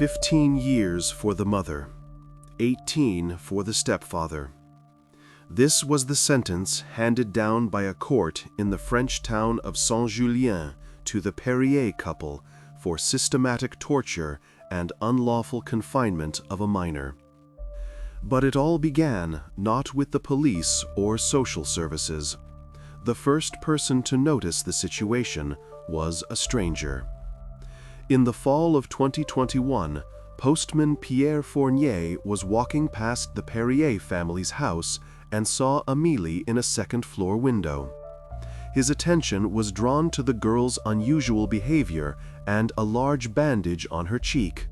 15 years for the mother, 18 for the stepfather. This was the sentence handed down by a court in the French town of Saint-Julien to the Perrier couple for systematic torture and unlawful confinement of a minor. But it all began not with the police or social services. The first person to notice the situation was a stranger. In the fall of 2021, postman Pierre Fournier was walking past the Perrier family's house and saw Amélie in a second-floor window. His attention was drawn to the girl's unusual behavior and a large bandage on her cheek.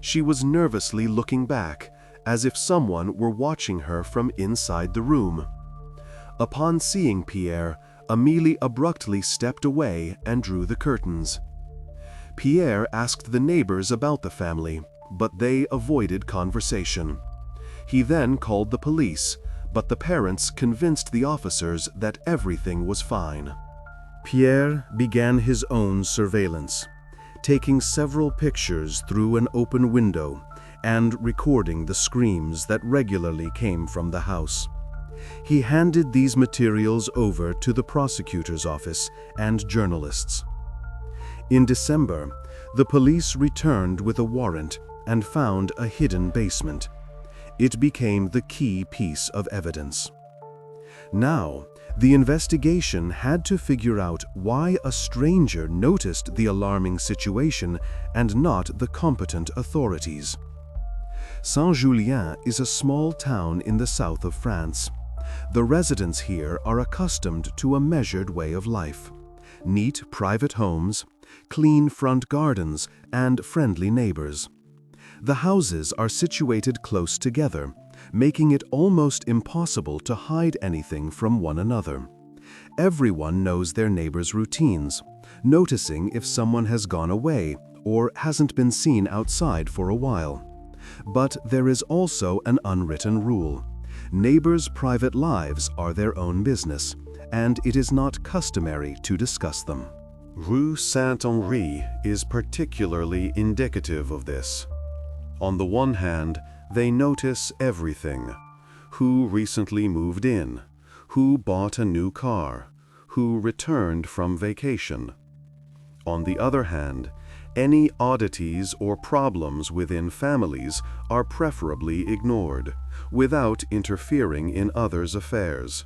She was nervously looking back, as if someone were watching her from inside the room. Upon seeing Pierre, Amélie abruptly stepped away and drew the curtains. Pierre asked the neighbors about the family, but they avoided conversation. He then called the police, but the parents convinced the officers that everything was fine. Pierre began his own surveillance, taking several pictures through an open window and recording the screams that regularly came from the house. He handed these materials over to the prosecutor's office and journalists. In December, the police returned with a warrant and found a hidden basement. It became the key piece of evidence. Now, the investigation had to figure out why a stranger noticed the alarming situation and not the competent authorities. Saint-Julien is a small town in the south of France. The residents here are accustomed to a measured way of life: neat private homes, clean front gardens, and friendly neighbors. The houses are situated close together, making it almost impossible to hide anything from one another. Everyone knows their neighbors' routines, noticing if someone has gone away or hasn't been seen outside for a while. But there is also an unwritten rule: neighbors' private lives are their own business, and it is not customary to discuss them. Rue Saint-Henri is particularly indicative of this. On the one hand, they notice everything: who recently moved in, who bought a new car, who returned from vacation. On the other hand, any oddities or problems within families are preferably ignored, without interfering in others' affairs.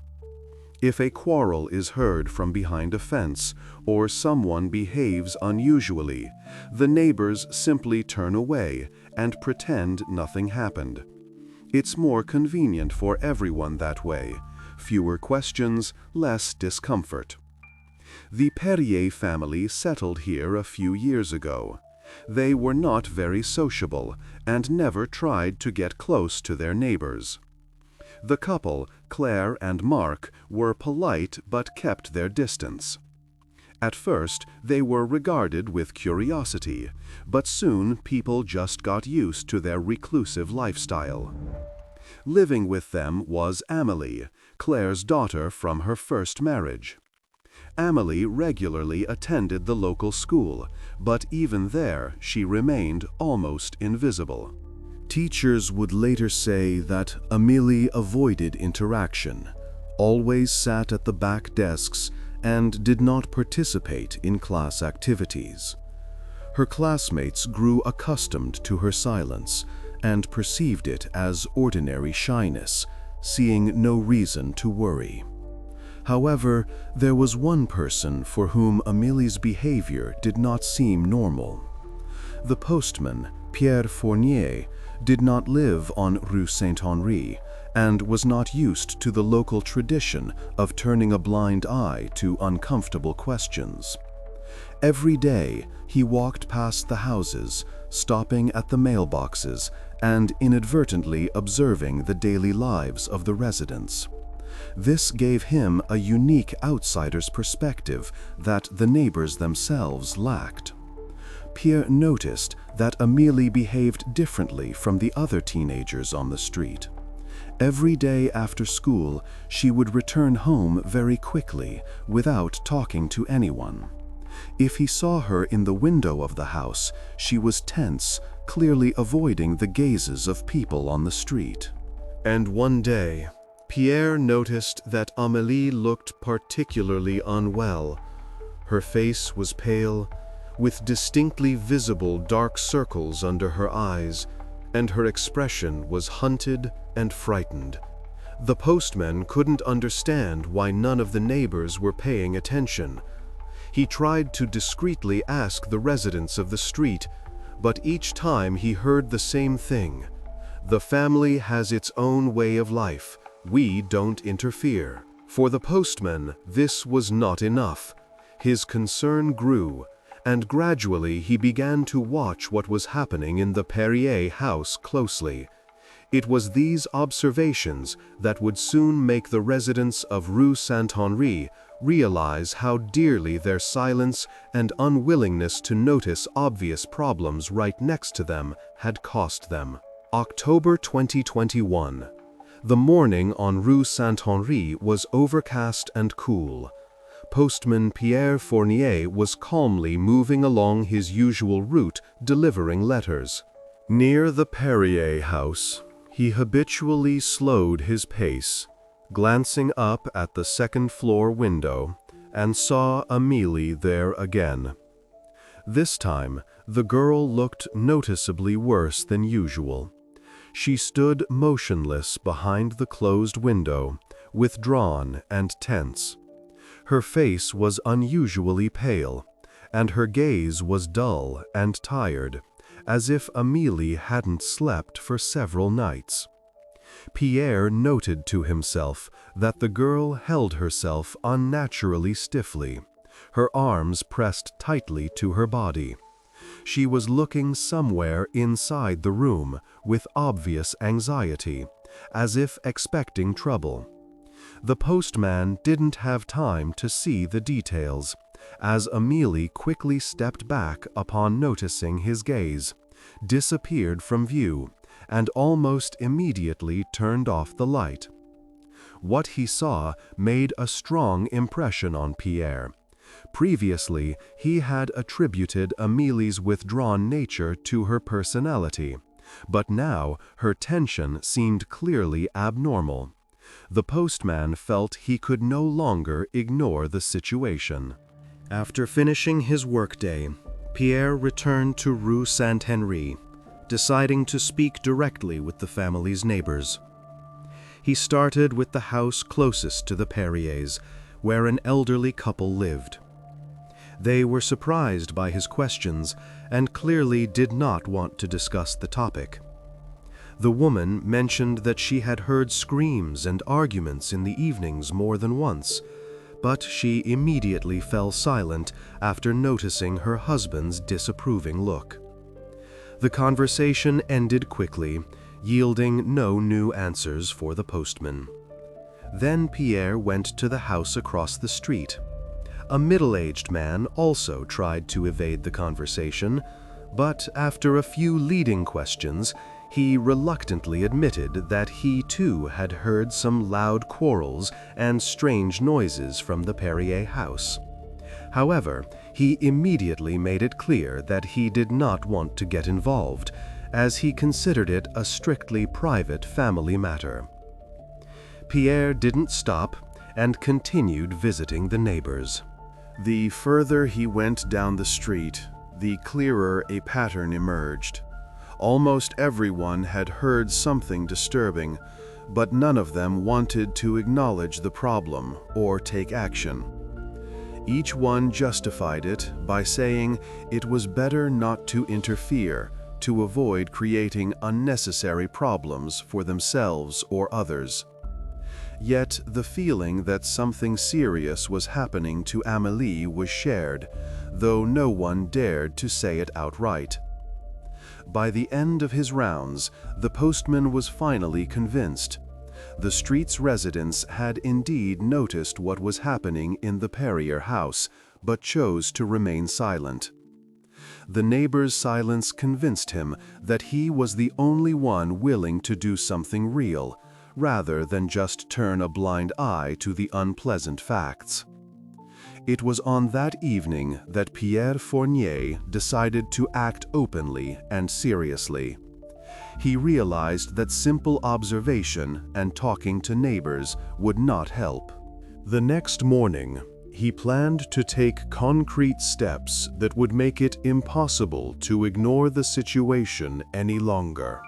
If a quarrel is heard from behind a fence or someone behaves unusually, the neighbors simply turn away and pretend nothing happened. It's more convenient for everyone that way: fewer questions, less discomfort. The Perrier family settled here a few years ago. They were not very sociable and never tried to get close to their neighbors. The couple, Claire and Marc, were polite but kept their distance. At first, they were regarded with curiosity, but soon people just got used to their reclusive lifestyle. Living with them was Amélie, Claire's daughter from her first marriage. Amélie regularly attended the local school, but even there she remained almost invisible. Teachers would later say that Amélie avoided interaction, always sat at the back desks, and did not participate in class activities. Her classmates grew accustomed to her silence and perceived it as ordinary shyness, seeing no reason to worry. However, there was one person for whom Amélie's behavior did not seem normal. The postman, Pierre Fournier, did not live on Rue Saint-Henri and was not used to the local tradition of turning a blind eye to uncomfortable questions. Every day, he walked past the houses, stopping at the mailboxes and inadvertently observing the daily lives of the residents. This gave him a unique outsider's perspective that the neighbors themselves lacked. Pierre noticed that Amélie behaved differently from the other teenagers on the street. Every day after school, she would return home very quickly, without talking to anyone. If he saw her in the window of the house, she was tense, clearly avoiding the gazes of people on the street. And one day, Pierre noticed that Amélie looked particularly unwell. Her face was pale, with distinctly visible dark circles under her eyes, and her expression was hunted and frightened. The postman couldn't understand why none of the neighbors were paying attention. He tried to discreetly ask the residents of the street, but each time he heard the same thing: "The family has its own way of life. We don't interfere." For the postman, this was not enough. His concern grew, and gradually he began to watch what was happening in the Perrier house closely. It was these observations that would soon make the residents of Rue Saint-Henri realize how dearly their silence and unwillingness to notice obvious problems right next to them had cost them. October 2021. The morning on Rue Saint-Henri was overcast and cool. Postman Pierre Fournier was calmly moving along his usual route, delivering letters. Near the Perrier house, he habitually slowed his pace, glancing up at the second-floor window, and saw Amélie there again. This time, the girl looked noticeably worse than usual. She stood motionless behind the closed window, withdrawn and tense. Her face was unusually pale, and her gaze was dull and tired, as if Amélie hadn't slept for several nights. Pierre noted to himself that the girl held herself unnaturally stiffly, her arms pressed tightly to her body. She was looking somewhere inside the room with obvious anxiety, as if expecting trouble. The postman didn't have time to see the details, as Amélie quickly stepped back upon noticing his gaze, disappeared from view, and almost immediately turned off the light. What he saw made a strong impression on Pierre. Previously, he had attributed Amélie's withdrawn nature to her personality, but now her tension seemed clearly abnormal. The postman felt he could no longer ignore the situation. After finishing his workday, Pierre returned to Rue Saint-Henri, deciding to speak directly with the family's neighbors. He started with the house closest to the Perriers, where an elderly couple lived. They were surprised by his questions and clearly did not want to discuss the topic. The woman mentioned that she had heard screams and arguments in the evenings more than once, but she immediately fell silent after noticing her husband's disapproving look. The conversation ended quickly, yielding no new answers for the postman. Then Pierre went to the house across the street. A middle-aged man also tried to evade the conversation, but after a few leading questions, he reluctantly admitted that he too had heard some loud quarrels and strange noises from the Perrier house. However, he immediately made it clear that he did not want to get involved, as he considered it a strictly private family matter. Pierre didn't stop and continued visiting the neighbors. The further he went down the street, the clearer a pattern emerged. Almost everyone had heard something disturbing, but none of them wanted to acknowledge the problem or take action. Each one justified it by saying it was better not to interfere to avoid creating unnecessary problems for themselves or others. Yet the feeling that something serious was happening to Amélie was shared, though no one dared to say it outright. By the end of his rounds, the postman was finally convinced. The street's residents had indeed noticed what was happening in the Perrier house, but chose to remain silent. The neighbor's silence convinced him that he was the only one willing to do something real, rather than just turn a blind eye to the unpleasant facts. It was on that evening that Pierre Fournier decided to act openly and seriously. He realized that simple observation and talking to neighbors would not help. The next morning, he planned to take concrete steps that would make it impossible to ignore the situation any longer.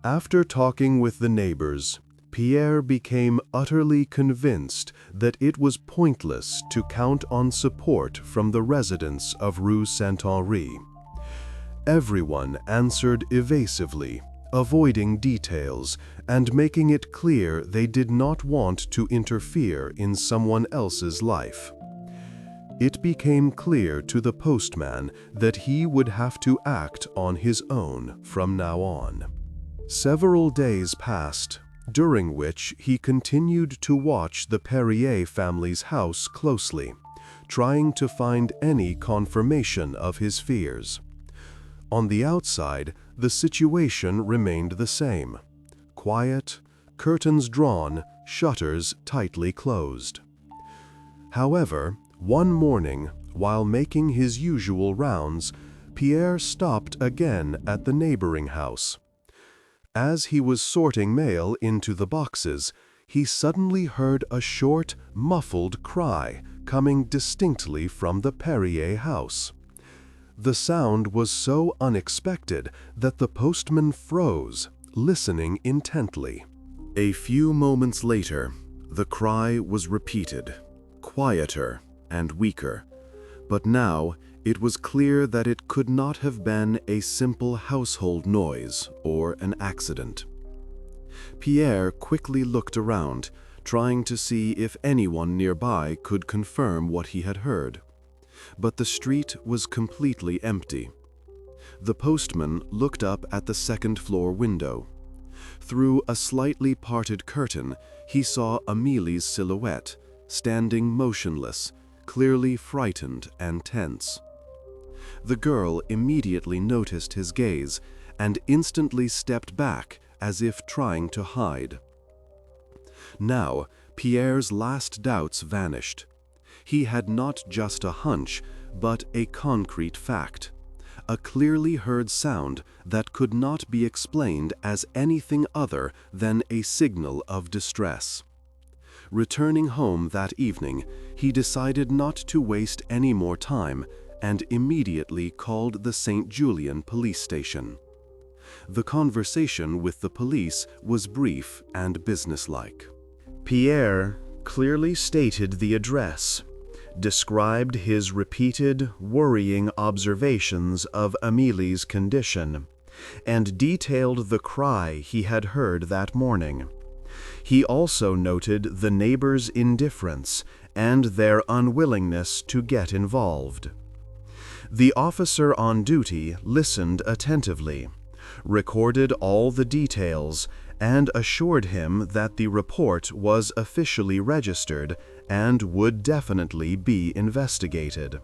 After talking with the neighbors, Pierre became utterly convinced that it was pointless to count on support from the residents of Rue Saint-Henri. Everyone answered evasively, avoiding details and making it clear they did not want to interfere in someone else's life. It became clear to the postman that he would have to act on his own from now on. Several days passed, during which he continued to watch the Perrier family's house closely, trying to find any confirmation of his fears. On the outside, the situation remained the same: quiet, curtains drawn, shutters tightly closed. However, one morning, while making his usual rounds, Pierre stopped again at the neighboring house. As he was sorting mail into the boxes, he suddenly heard a short, muffled cry coming distinctly from the Perrier house. The sound was so unexpected that the postman froze, listening intently. A few moments later, the cry was repeated, quieter and weaker, but now it was clear that it could not have been a simple household noise or an accident. Pierre quickly looked around, trying to see if anyone nearby could confirm what he had heard. But the street was completely empty. The postman looked up at the second-floor window. Through a slightly parted curtain, he saw Amélie's silhouette, standing motionless, clearly frightened and tense. The girl immediately noticed his gaze and instantly stepped back as if trying to hide. Now, Pierre's last doubts vanished. He had not just a hunch, but a concrete fact, a clearly heard sound that could not be explained as anything other than a signal of distress. Returning home that evening, he decided not to waste any more time and immediately called the St. Julien police station. The conversation with the police was brief and businesslike. Pierre clearly stated the address, described his repeated, worrying observations of Amélie's condition, and detailed the cry he had heard that morning. He also noted the neighbors' indifference and their unwillingness to get involved. The officer on duty listened attentively, recorded all the details, and assured him that the report was officially registered and would definitely be investigated.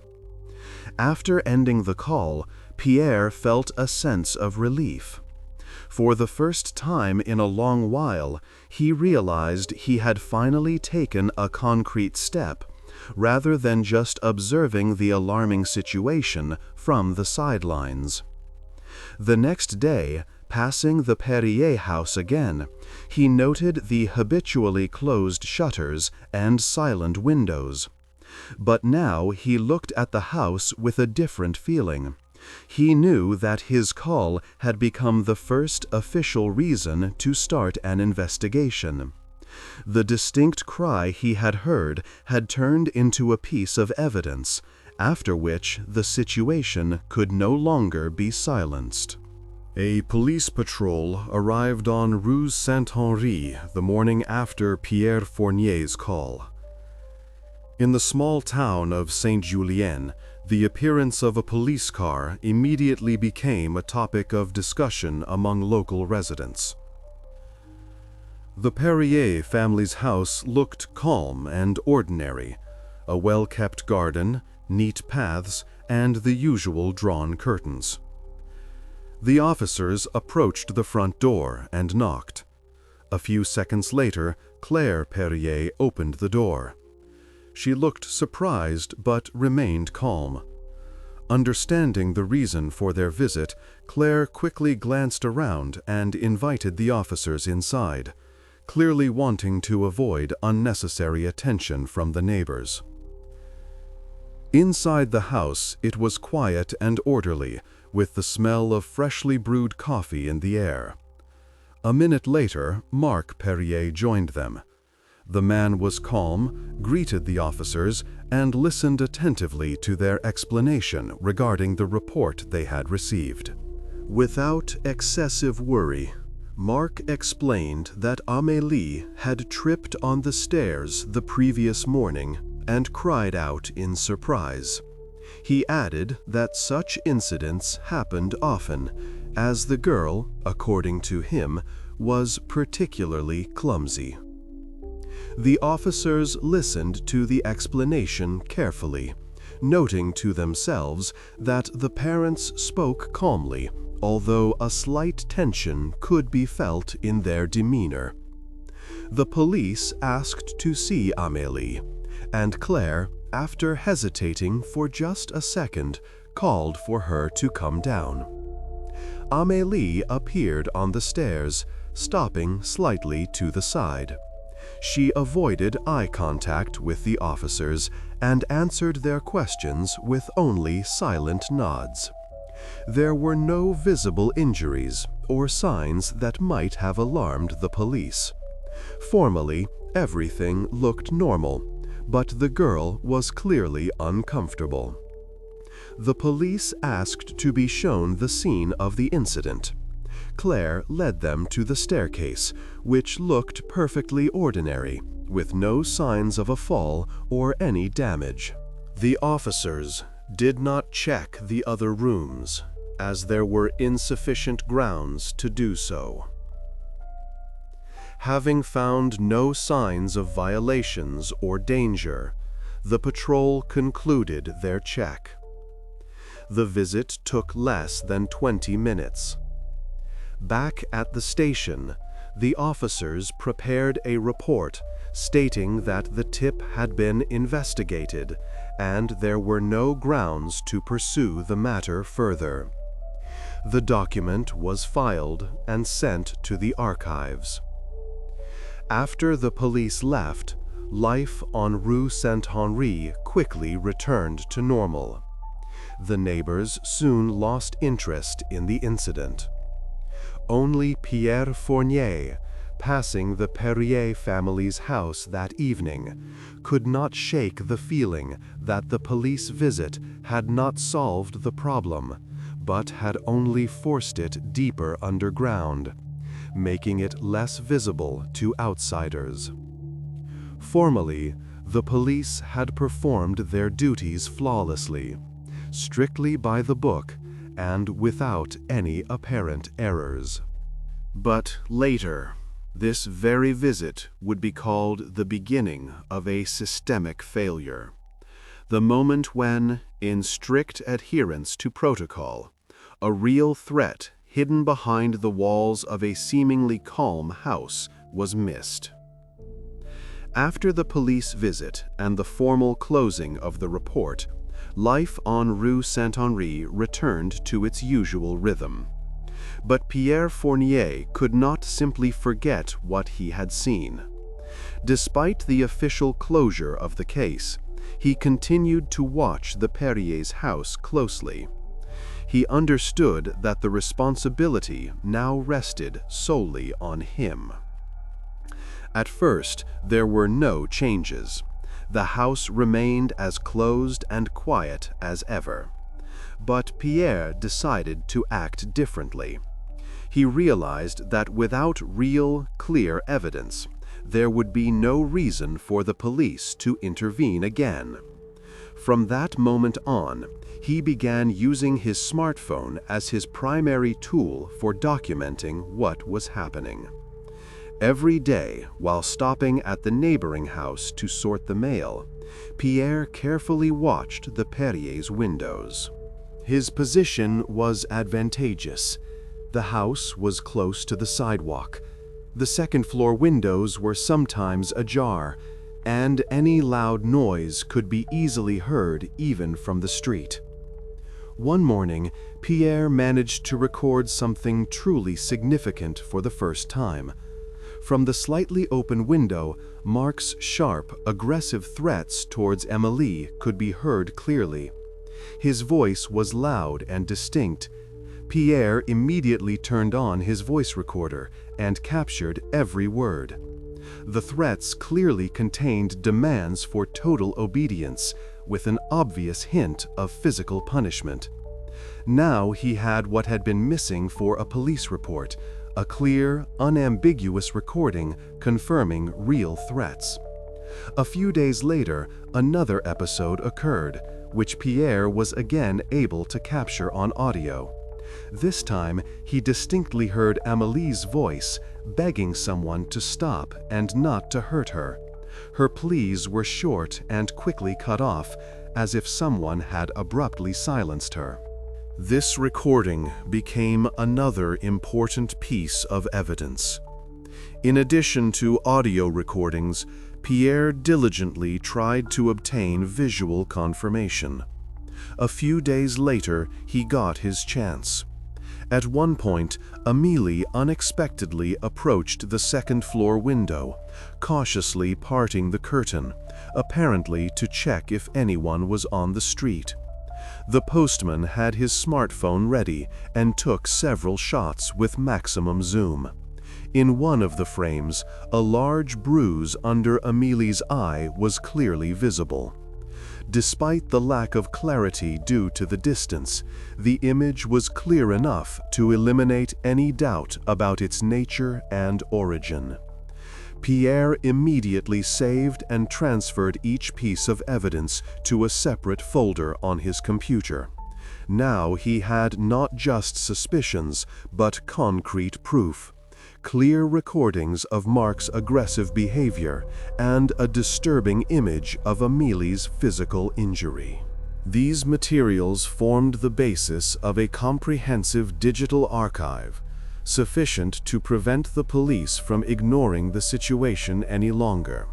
After ending the call, Pierre felt a sense of relief. For the first time in a long while, he realized he had finally taken a concrete step, rather than just observing the alarming situation from the sidelines. The next day, passing the Perrier house again, he noted the habitually closed shutters and silent windows. But now he looked at the house with a different feeling. He knew that his call had become the first official reason to start an investigation. The distinct cry he had heard had turned into a piece of evidence, after which the situation could no longer be silenced. A police patrol arrived on Rue Saint-Henri the morning after Pierre Fournier's call. In the small town of Saint-Julien, the appearance of a police car immediately became a topic of discussion among local residents. The Perrier family's house looked calm and ordinary, a well-kept garden, neat paths, and the usual drawn curtains. The officers approached the front door and knocked. A few seconds later, Claire Perrier opened the door. She looked surprised but remained calm. Understanding the reason for their visit, Claire quickly glanced around and invited the officers inside, clearly wanting to avoid unnecessary attention from the neighbors. Inside the house, it was quiet and orderly, with the smell of freshly brewed coffee in the air. A minute later, Marc Perrier joined them. The man was calm, greeted the officers, and listened attentively to their explanation regarding the report they had received. Without excessive worry, Marc explained that Amélie had tripped on the stairs the previous morning and cried out in surprise. He added that such incidents happened often, as the girl, according to him, was particularly clumsy. The officers listened to the explanation carefully, noting to themselves that the parents spoke calmly, although a slight tension could be felt in their demeanor. The police asked to see Amélie, and Claire, after hesitating for just a second, called for her to come down. Amélie appeared on the stairs, stopping slightly to the side. She avoided eye contact with the officers and answered their questions with only silent nods. There were no visible injuries or signs that might have alarmed the police. Formally, everything looked normal, but the girl was clearly uncomfortable. The police asked to be shown the scene of the incident. Claire led them to the staircase, which looked perfectly ordinary, with no signs of a fall or any damage. The officers did not check the other rooms, as there were insufficient grounds to do so. Having found no signs of violations or danger, the patrol concluded their check. The visit took less than 20 minutes. Back at the station, the officers prepared a report stating that the tip had been investigated and there were no grounds to pursue the matter further. The document was filed and sent to the archives. After the police left, life on Rue Saint-Henri quickly returned to normal. The neighbors soon lost interest in the incident. Only Pierre Fournier, passing the Perrier family's house that evening, could not shake the feeling that the police visit had not solved the problem, but had only forced it deeper underground, making it less visible to outsiders. Formally, the police had performed their duties flawlessly, strictly by the book, and without any apparent errors. But later, this very visit would be called the beginning of a systemic failure. The moment when, in strict adherence to protocol, a real threat hidden behind the walls of a seemingly calm house was missed. After the police visit and the formal closing of the report, life on Rue Saint-Henri returned to its usual rhythm. But Pierre Fournier could not simply forget what he had seen. Despite the official closure of the case, he continued to watch the Perriers' house closely. He understood that the responsibility now rested solely on him. At first, there were no changes. The house remained as closed and quiet as ever. But Pierre decided to act differently. He realized that without real, clear evidence, there would be no reason for the police to intervene again. From that moment on, he began using his smartphone as his primary tool for documenting what was happening. Every day, while stopping at the neighboring house to sort the mail, Pierre carefully watched the Perriers' windows. His position was advantageous. The house was close to the sidewalk. The second-floor windows were sometimes ajar, and any loud noise could be easily heard even from the street. One morning, Pierre managed to record something truly significant for the first time. From the slightly open window, Marc's sharp, aggressive threats towards Emily could be heard clearly. His voice was loud and distinct. Pierre immediately turned on his voice recorder and captured every word. The threats clearly contained demands for total obedience, with an obvious hint of physical punishment. Now he had what had been missing for a police report: a clear, unambiguous recording confirming real threats. A few days later, another episode occurred, which Pierre was again able to capture on audio. This time, he distinctly heard Amelie's voice, begging someone to stop and not to hurt her. Her pleas were short and quickly cut off, as if someone had abruptly silenced her. This recording became another important piece of evidence. In addition to audio recordings, Pierre diligently tried to obtain visual confirmation. A few days later, he got his chance. At one point, Amélie unexpectedly approached the second-floor window, cautiously parting the curtain, apparently to check if anyone was on the street. The postman had his smartphone ready and took several shots with maximum zoom. In one of the frames, a large bruise under Amélie's eye was clearly visible. Despite the lack of clarity due to the distance, the image was clear enough to eliminate any doubt about its nature and origin. Pierre immediately saved and transferred each piece of evidence to a separate folder on his computer. Now he had not just suspicions, but concrete proof. Clear recordings of Marc's aggressive behavior, and a disturbing image of Amélie's physical injury. These materials formed the basis of a comprehensive digital archive, sufficient to prevent the police from ignoring the situation any longer.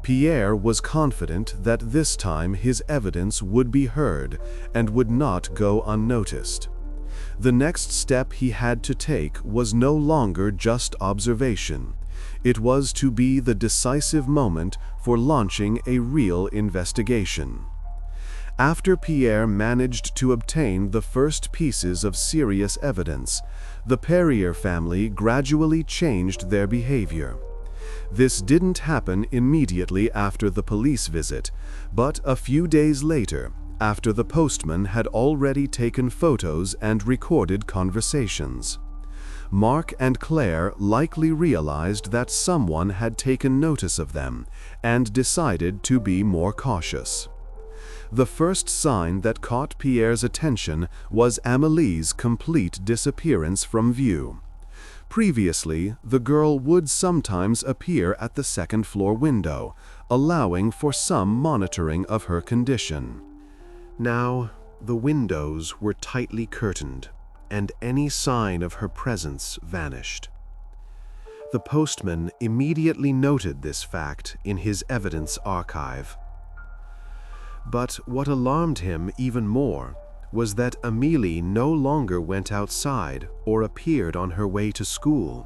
Pierre was confident that this time his evidence would be heard and would not go unnoticed. The next step he had to take was no longer just observation. It was to be the decisive moment for launching a real investigation. After Pierre managed to obtain the first pieces of serious evidence, the Perrier family gradually changed their behavior. This didn't happen immediately after the police visit, but a few days later, after the postman had already taken photos and recorded conversations. Marc and Claire likely realized that someone had taken notice of them and decided to be more cautious. The first sign that caught Pierre's attention was Amélie's complete disappearance from view. Previously, the girl would sometimes appear at the second-floor window, allowing for some monitoring of her condition. Now, the windows were tightly curtained, and any sign of her presence vanished. The postman immediately noted this fact in his evidence archive. But what alarmed him even more was that Amélie no longer went outside or appeared on her way to school.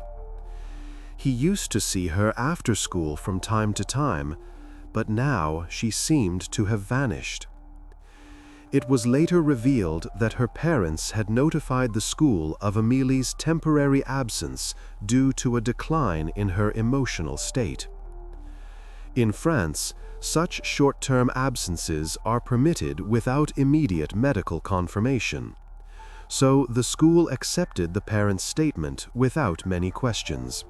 He used to see her after school from time to time, but now she seemed to have vanished. It was later revealed that her parents had notified the school of Amélie's temporary absence due to a decline in her emotional state. In France, such short-term absences are permitted without immediate medical confirmation. So the school accepted the parents' statement without many questions.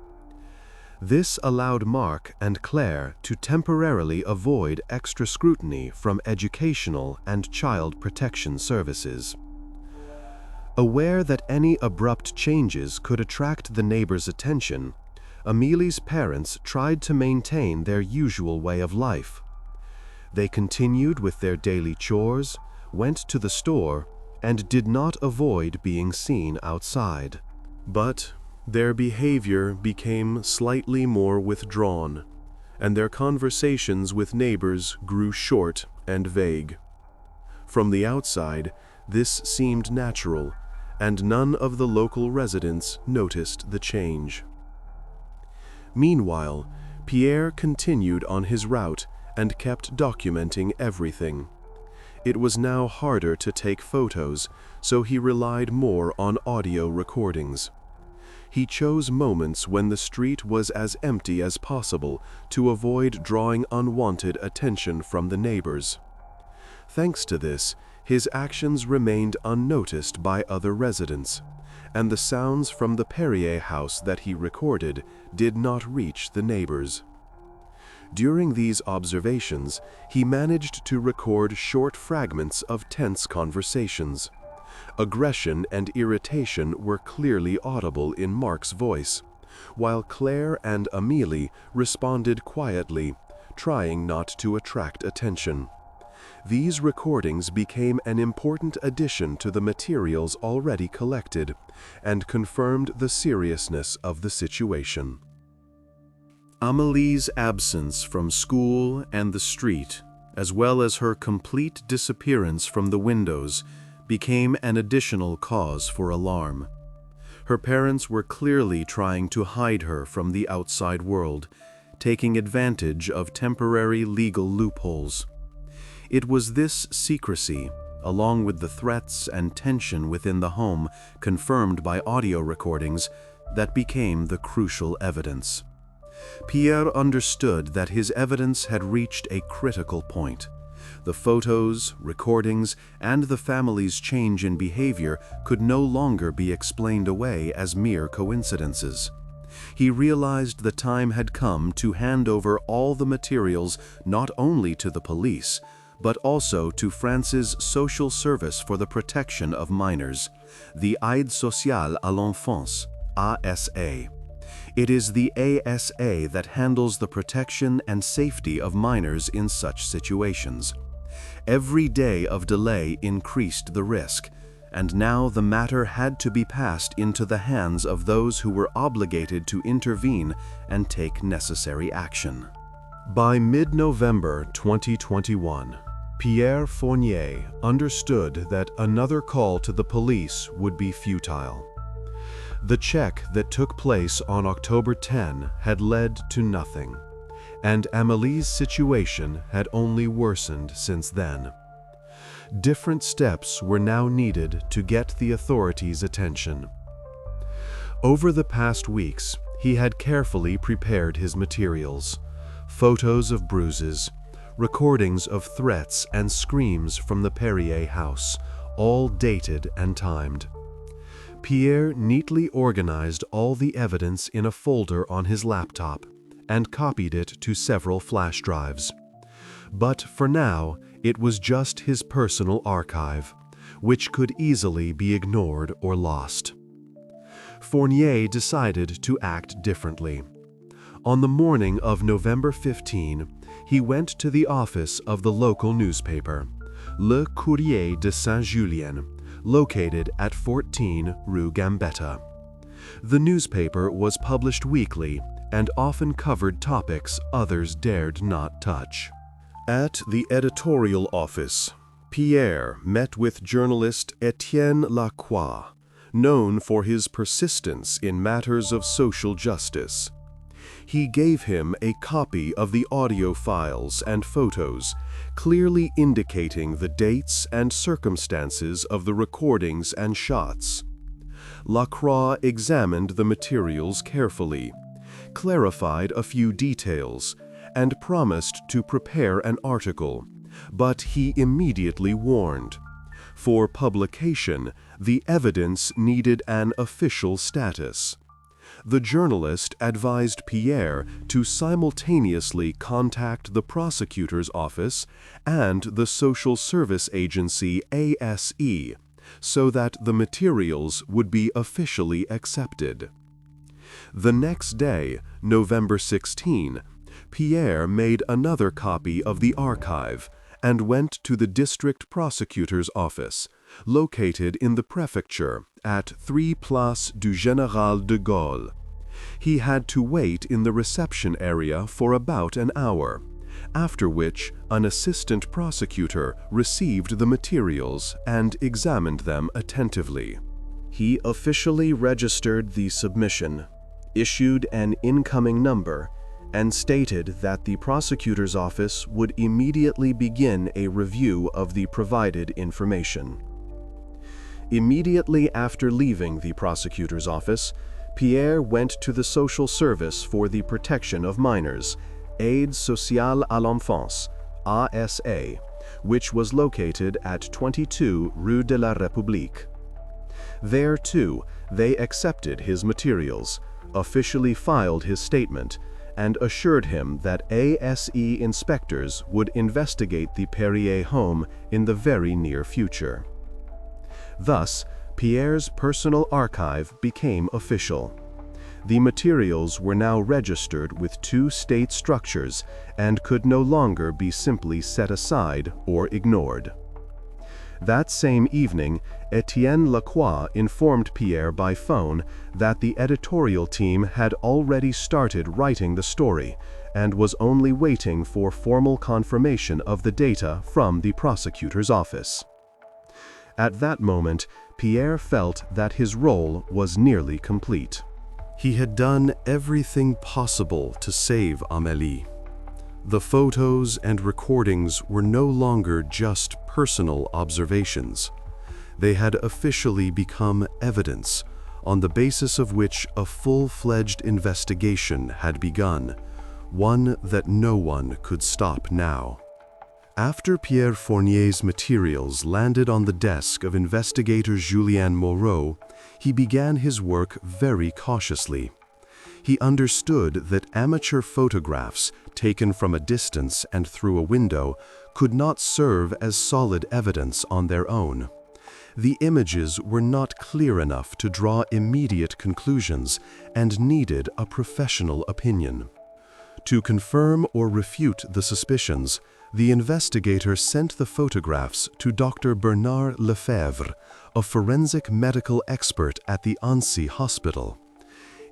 This allowed Marc and Claire to temporarily avoid extra scrutiny from educational and child protection services. Aware that any abrupt changes could attract the neighbors' attention, Amélie's parents tried to maintain their usual way of life. They continued with their daily chores, went to the store, and did not avoid being seen outside. But their behavior became slightly more withdrawn. and their conversations with neighbors grew short and vague. From the outside, this seemed natural, and none of the local residents noticed the change. Meanwhile, Pierre continued on his route and kept documenting everything. It was now harder to take photos, so he relied more on audio recordings. He chose moments when the street was as empty as possible to avoid drawing unwanted attention from the neighbors. Thanks to this, his actions remained unnoticed by other residents, and the sounds from the Perrier house that he recorded did not reach the neighbors. During these observations, he managed to record short fragments of tense conversations. Aggression and irritation were clearly audible in Marc's voice, while Claire and Amélie responded quietly, trying not to attract attention. These recordings became an important addition to the materials already collected and confirmed the seriousness of the situation. Amélie's absence from school and the street, as well as her complete disappearance from the windows, became an additional cause for alarm. Her parents were clearly trying to hide her from the outside world, taking advantage of temporary legal loopholes. It was this secrecy, along with the threats and tension within the home confirmed by audio recordings, that became the crucial evidence. Pierre understood that his evidence had reached a critical point. The photos, recordings, and the family's change in behavior could no longer be explained away as mere coincidences. He realized the time had come to hand over all the materials not only to the police, but also to France's Social Service for the Protection of Minors, the Aide Sociale à l'Enfance, ASA. It is the ASA that handles the protection and safety of minors in such situations. Every day of delay increased the risk, and now the matter had to be passed into the hands of those who were obligated to intervene and take necessary action. By mid-November 2021, Pierre Fournier understood that another call to the police would be futile. The check that took place on October 10 had led to nothing, and Amélie's situation had only worsened since then. Different steps were now needed to get the authorities' attention. Over the past weeks, he had carefully prepared his materials: photos of bruises, recordings of threats and screams from the Perrier house, all dated and timed. Pierre neatly organized all the evidence in a folder on his laptop and copied it to several flash drives. But for now, it was just his personal archive, which could easily be ignored or lost. Fournier decided to act differently. On the morning of November 15, he went to the office of the local newspaper, Le Courrier de Saint-Julien, located at 14 Rue Gambetta. The newspaper was published weekly and often covered topics others dared not touch. At the editorial office, Pierre met with journalist Étienne Lacroix, known for his persistence in matters of social justice. He gave him a copy of the audio files and photos, clearly indicating the dates and circumstances of the recordings and shots. Lacroix examined the materials carefully, clarified a few details, and promised to prepare an article, but he immediately warned. For publication, the evidence needed an official status. The journalist advised Pierre to simultaneously contact the prosecutor's office and the social service agency ASE, so that the materials would be officially accepted. The next day, November 16, Pierre made another copy of the archive and went to the district prosecutor's office, located in the prefecture at 3 Place du Général de Gaulle. He had to wait in the reception area for about an hour, after which an assistant prosecutor received the materials and examined them attentively. He officially registered the submission, issued an incoming number, and stated that the prosecutor's office would immediately begin a review of the provided information. Immediately after leaving the prosecutor's office, Pierre went to the Social Service for the Protection of Minors, Aide Sociale à l'Enfance, ASA, which was located at 22 Rue de la République. There, too, they accepted his materials, officially filed his statement, and assured him that ASE inspectors would investigate the Perrier home in the very near future. Thus, Pierre's personal archive became official. The materials were now registered with 2 state structures and could no longer be simply set aside or ignored. That same evening, Etienne Lacroix informed Pierre by phone that the editorial team had already started writing the story and was only waiting for formal confirmation of the data from the prosecutor's office. At that moment, Pierre felt that his role was nearly complete. He had done everything possible to save Amélie. The photos and recordings were no longer just personal observations. They had officially become evidence, on the basis of which a full-fledged investigation had begun, one that no one could stop now. After Pierre Fournier's materials landed on the desk of investigator Julien Moreau, he began his work very cautiously. He understood that amateur photographs taken from a distance and through a window could not serve as solid evidence on their own. The images were not clear enough to draw immediate conclusions and needed a professional opinion. To confirm or refute the suspicions, the investigator sent the photographs to Dr. Bernard Lefebvre, a forensic medical expert at the Annecy Hospital.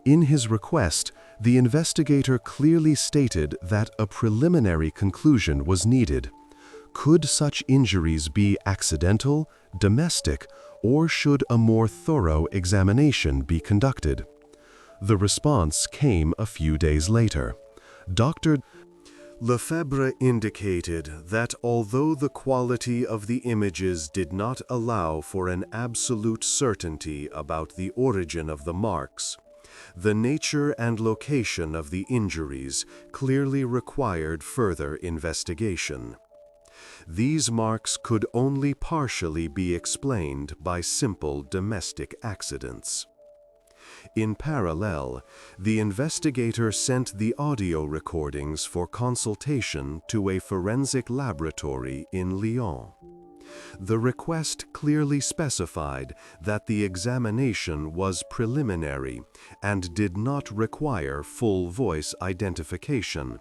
In his request, the investigator clearly stated that a preliminary conclusion was needed. Could such injuries be accidental, domestic, or should a more thorough examination be conducted? The response came a few days later. Dr. Lefebvre indicated that although the quality of the images did not allow for an absolute certainty about the origin of the marks, the nature and location of the injuries clearly required further investigation. These marks could only partially be explained by simple domestic accidents. In parallel, the investigator sent the audio recordings for consultation to a forensic laboratory in Lyon. The request clearly specified that the examination was preliminary and did not require full voice identification,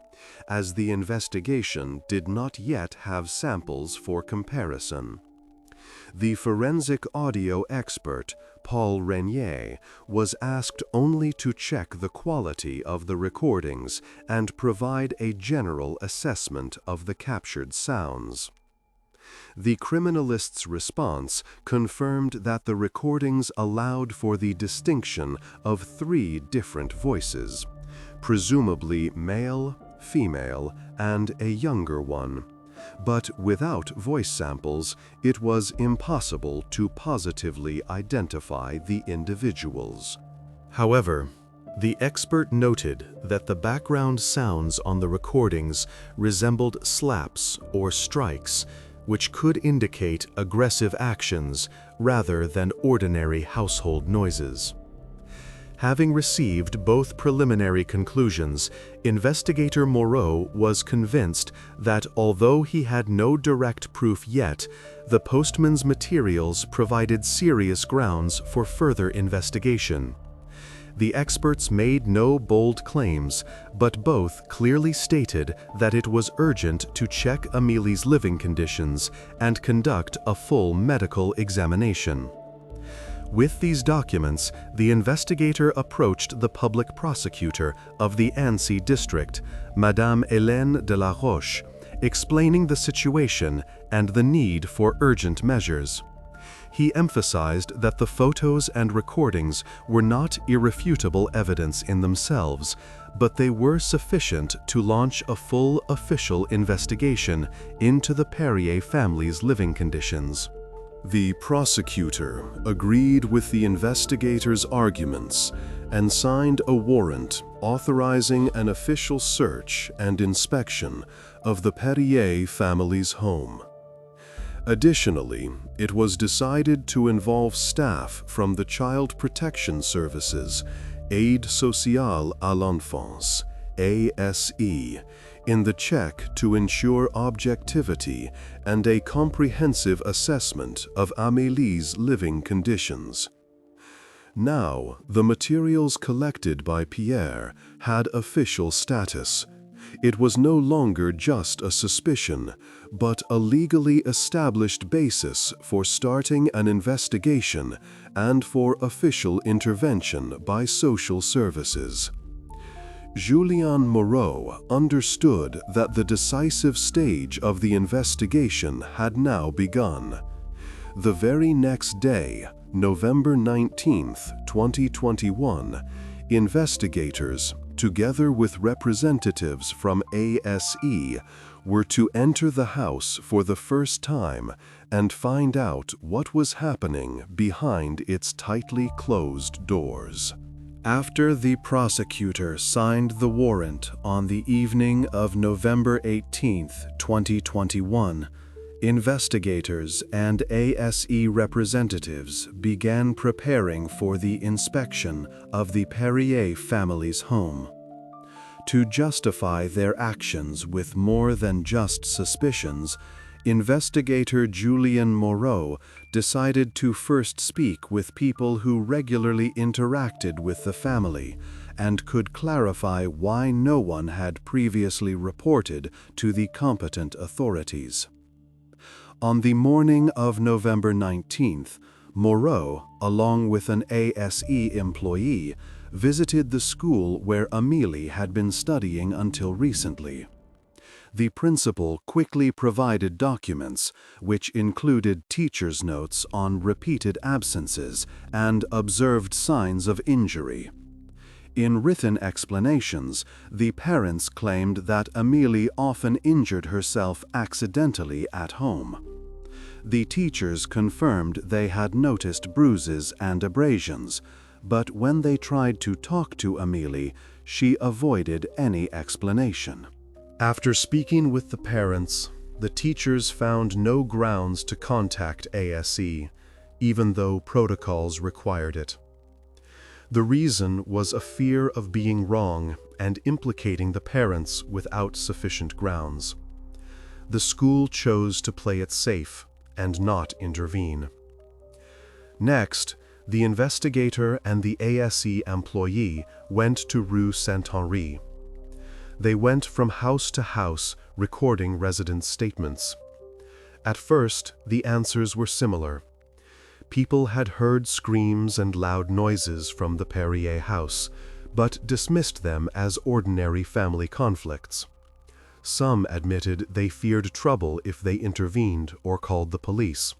as the investigation did not yet have samples for comparison. The forensic audio expert, Paul Renier, was asked only to check the quality of the recordings and provide a general assessment of the captured sounds. The criminalist's response confirmed that the recordings allowed for the distinction of 3 different voices, presumably male, female, and a younger one. But without voice samples, it was impossible to positively identify the individuals. However, the expert noted that the background sounds on the recordings resembled slaps or strikes, which could indicate aggressive actions rather than ordinary household noises. Having received both preliminary conclusions, investigator Moreau was convinced that although he had no direct proof yet, the postman's materials provided serious grounds for further investigation. The experts made no bold claims, but both clearly stated that it was urgent to check Amélie's living conditions and conduct a full medical examination. With these documents, the investigator approached the public prosecutor of the Annecy district, Madame Hélène de la Roche, explaining the situation and the need for urgent measures. He emphasized that the photos and recordings were not irrefutable evidence in themselves, but they were sufficient to launch a full official investigation into the Perrier family's living conditions. The prosecutor agreed with the investigator's arguments and signed a warrant authorizing an official search and inspection of the Perrier family's home. Additionally, it was decided to involve staff from the Child Protection Services, Aide Sociale à l'Enfance, ASE, in the check to ensure objectivity and a comprehensive assessment of Amélie's living conditions. Now, the materials collected by Pierre had official status. It was no longer just a suspicion, but a legally established basis for starting an investigation and for official intervention by social services. Julien Moreau understood that the decisive stage of the investigation had now begun. The very next day, November 19, 2021, investigators, together with representatives from ASE, were to enter the house for the first time and find out what was happening behind its tightly closed doors. After the prosecutor signed the warrant on the evening of November 18, 2021, investigators and ASE representatives began preparing for the inspection of the Perrier family's home. To justify their actions with more than just suspicions, investigator Julien Moreau decided to first speak with people who regularly interacted with the family and could clarify why no one had previously reported to the competent authorities. On the morning of November 19th, Moreau, along with an ASE employee, visited the school where Amélie had been studying until recently. The principal quickly provided documents, which included teacher's notes on repeated absences and observed signs of injury. In written explanations, the parents claimed that Amélie often injured herself accidentally at home. The teachers confirmed they had noticed bruises and abrasions, but when they tried to talk to Amélie, she avoided any explanation. After speaking with the parents, the teachers found no grounds to contact ASE, even though protocols required it. The reason was a fear of being wrong and implicating the parents without sufficient grounds. The school chose to play it safe and not intervene. Next, the investigator and the ASE employee went to Rue Saint-Henri. They went from house to house recording residents' statements. At first, the answers were similar. People had heard screams and loud noises from the Perrier house, but dismissed them as ordinary family conflicts. Some admitted they feared trouble if they intervened or called the police.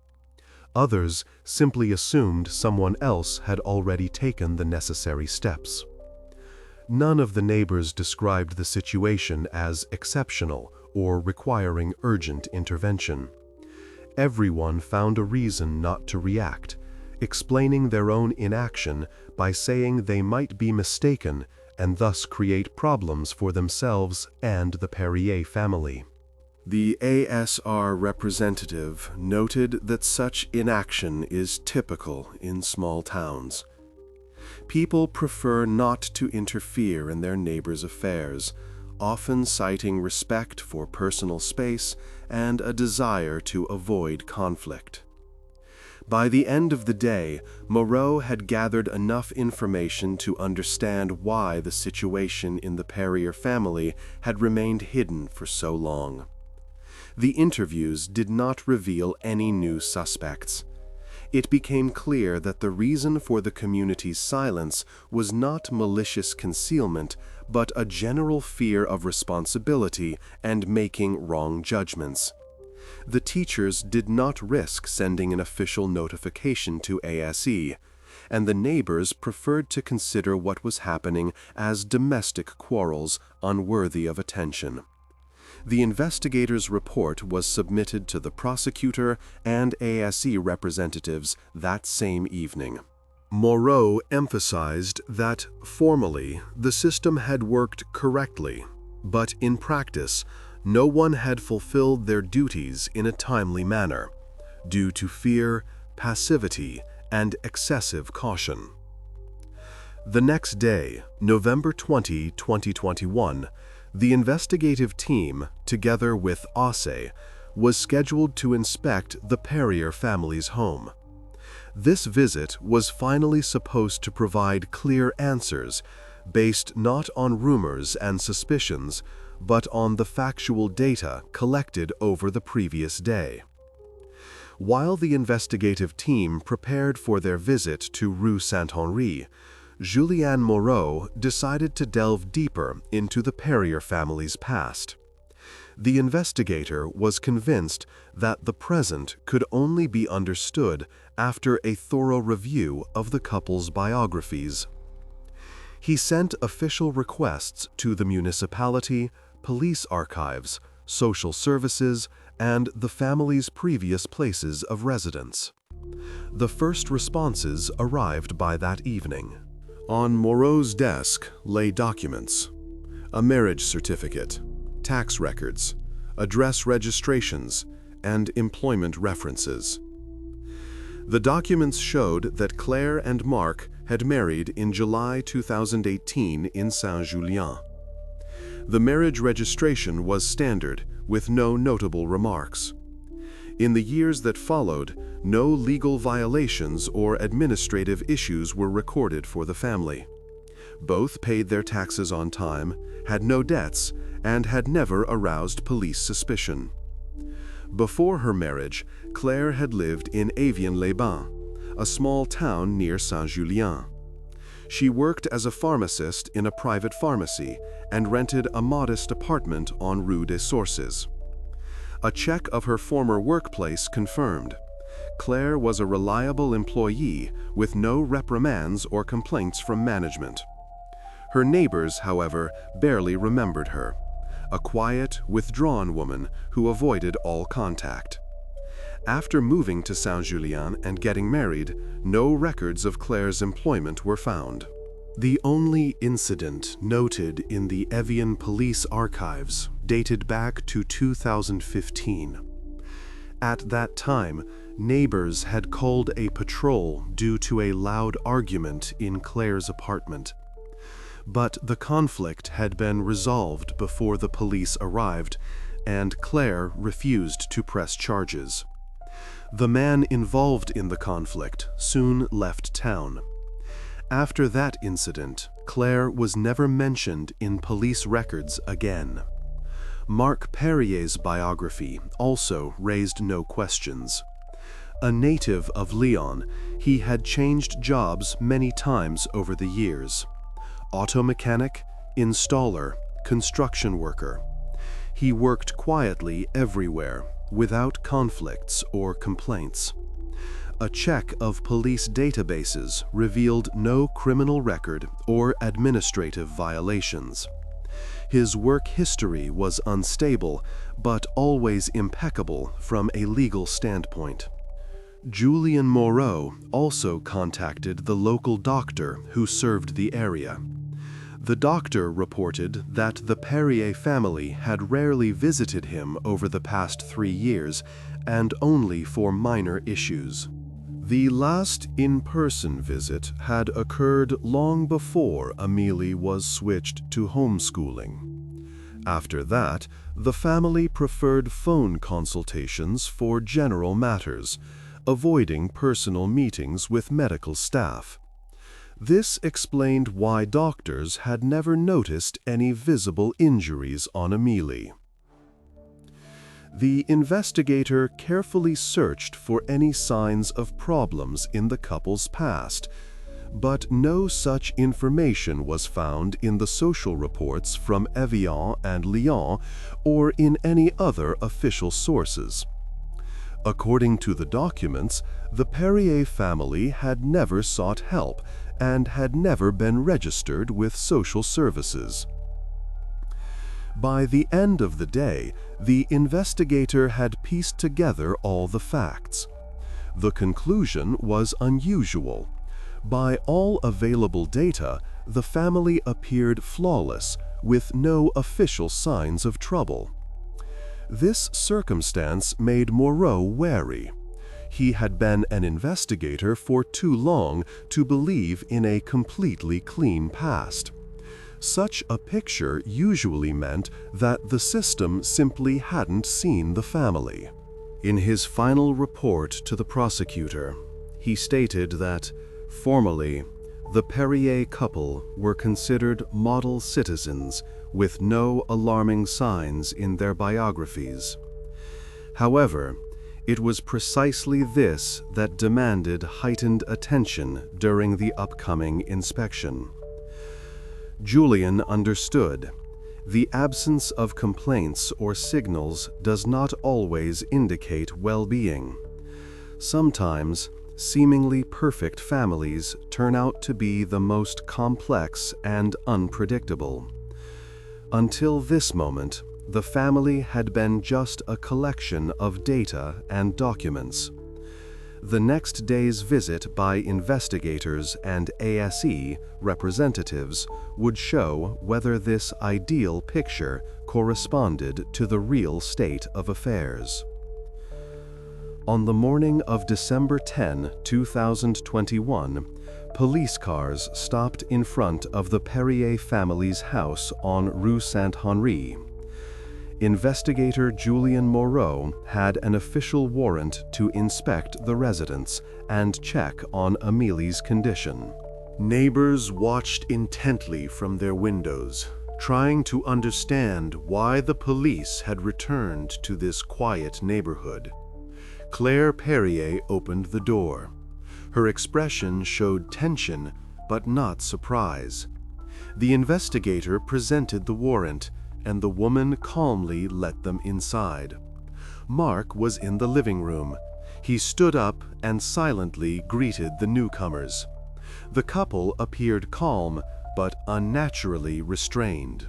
Others simply assumed someone else had already taken the necessary steps. None of the neighbors described the situation as exceptional or requiring urgent intervention. Everyone found a reason not to react, explaining their own inaction by saying they might be mistaken and thus create problems for themselves and the Perrier family. The ASR representative noted that such inaction is typical in small towns. People prefer not to interfere in their neighbors' affairs, often citing respect for personal space and a desire to avoid conflict. By the end of the day, Moreau had gathered enough information to understand why the situation in the Perrier family had remained hidden for so long. The interviews did not reveal any new suspects. It became clear that the reason for the community's silence was not malicious concealment, but a general fear of responsibility and making wrong judgments. The teachers did not risk sending an official notification to ASE, and the neighbors preferred to consider what was happening as domestic quarrels unworthy of attention. The investigators' report was submitted to the prosecutor and ASE representatives that same evening. Moreau emphasized that, formally, the system had worked correctly, but in practice, no one had fulfilled their duties in a timely manner, due to fear, passivity, and excessive caution. The next day, November 20, 2021, the investigative team, together with ASE, was scheduled to inspect the Perrier family's home. This visit was finally supposed to provide clear answers, based not on rumors and suspicions, but on the factual data collected over the previous day. While the investigative team prepared for their visit to Rue Saint-Henri, Julianne Moreau decided to delve deeper into the Perrier family's past. The investigator was convinced that the present could only be understood after a thorough review of the couple's biographies. He sent official requests to the municipality, police archives, social services, and the family's previous places of residence. The first responses arrived by that evening. On Moreau's desk lay documents: a marriage certificate, tax records, address registrations, and employment references. The documents showed that Claire and Marc had married in July 2018 in Saint-Julien. The marriage registration was standard, with no notable remarks. In the years that followed, no legal violations or administrative issues were recorded for the family. Both paid their taxes on time, had no debts, and had never aroused police suspicion. Before her marriage, Claire had lived in Avion-les-Bains, a small town near Saint-Julien. She worked as a pharmacist in a private pharmacy and rented a modest apartment on Rue des Sources. A check of her former workplace confirmed Claire was a reliable employee with no reprimands or complaints from management. Her neighbors, however, barely remembered her, a quiet, withdrawn woman who avoided all contact. After moving to Saint-Julien and getting married, no records of Claire's employment were found. The only incident noted in the Evian police archives dated back to 2015. At that time, neighbors had called a patrol due to a loud argument in Claire's apartment. But the conflict had been resolved before the police arrived, and Claire refused to press charges. The man involved in the conflict soon left town. After that incident, Claire was never mentioned in police records again. Marc Perrier's biography also raised no questions. A native of Lyon, he had changed jobs many times over the years. Auto mechanic, installer, construction worker. He worked quietly everywhere, without conflicts or complaints. A check of police databases revealed no criminal record or administrative violations. His work history was unstable, but always impeccable from a legal standpoint. Julianne Moreau also contacted the local doctor who served the area. The doctor reported that the Perrier family had rarely visited him over the past 3 years, and only for minor issues. The last in-person visit had occurred long before Amélie was switched to homeschooling. After that, the family preferred phone consultations for general matters, avoiding personal meetings with medical staff. This explained why doctors had never noticed any visible injuries on Amélie. The investigator carefully searched for any signs of problems in the couple's past, but no such information was found in the social reports from Evian and Lyon or in any other official sources. According to the documents, the Perrier family had never sought help and had never been registered with social services. By the end of the day, the investigator had pieced together all the facts. The conclusion was unusual. By all available data, the family appeared flawless, with no official signs of trouble. This circumstance made Moreau wary. He had been an investigator for too long to believe in a completely clean past. Such a picture usually meant that the system simply hadn't seen the family. In his final report to the prosecutor, he stated that, formally, the Perrier couple were considered model citizens with no alarming signs in their biographies. However, it was precisely this that demanded heightened attention during the upcoming inspection. Julian understood. The absence of complaints or signals does not always indicate well-being. Sometimes, seemingly perfect families turn out to be the most complex and unpredictable. Until this moment, the family had been just a collection of data and documents. The next day's visit by investigators and ASE representatives would show whether this ideal picture corresponded to the real state of affairs. On the morning of December 10, 2021, police cars stopped in front of the Perrier family's house on Rue Saint-Henri. Investigator Julian Moreau had an official warrant to inspect the residence and check on Amélie's condition. Neighbors watched intently from their windows, trying to understand why the police had returned to this quiet neighborhood. Claire Perrier opened the door. Her expression showed tension, but not surprise. The investigator presented the warrant, and the woman calmly let them inside. Mark was in the living room. He stood up and silently greeted the newcomers. The couple appeared calm, but unnaturally restrained.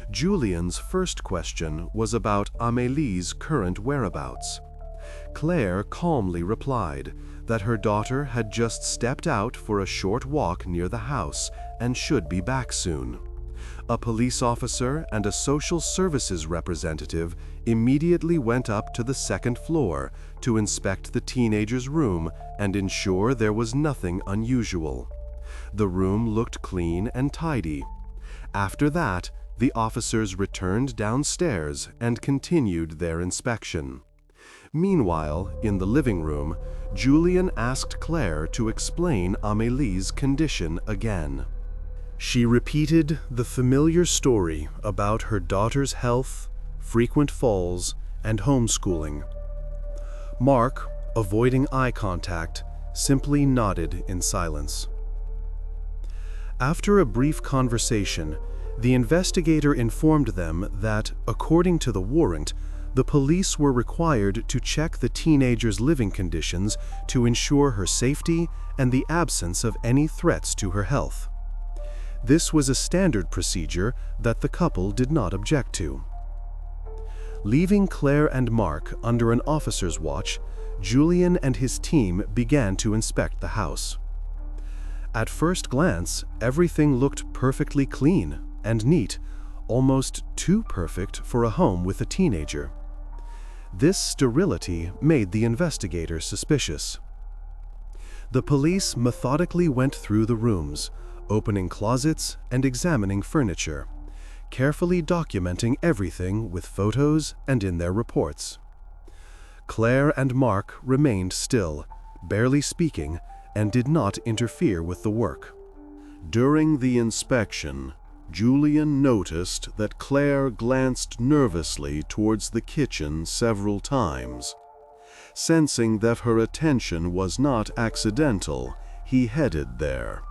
Julian's first question was about Amélie's current whereabouts. Claire calmly replied that her daughter had just stepped out for a short walk near the house and should be back soon. A police officer and a social services representative immediately went up to the second floor to inspect the teenager's room and ensure there was nothing unusual. The room looked clean and tidy. After that, the officers returned downstairs and continued their inspection. Meanwhile, in the living room, Julian asked Claire to explain Amélie's condition again. She repeated the familiar story about her daughter's health, frequent falls, and homeschooling. Mark, avoiding eye contact, simply nodded in silence. After a brief conversation, the investigator informed them that, according to the warrant, the police were required to check the teenager's living conditions to ensure her safety and the absence of any threats to her health. This was a standard procedure that the couple did not object to. Leaving Claire and Mark under an officer's watch, Julian and his team began to inspect the house. At first glance, everything looked perfectly clean and neat, almost too perfect for a home with a teenager. This sterility made the investigator suspicious. The police methodically went through the rooms, opening closets and examining furniture, carefully documenting everything with photos and in their reports. Claire and Mark remained still, barely speaking, and did not interfere with the work. During the inspection, Julian noticed that Claire glanced nervously towards the kitchen several times. Sensing that her attention was not accidental, he headed there.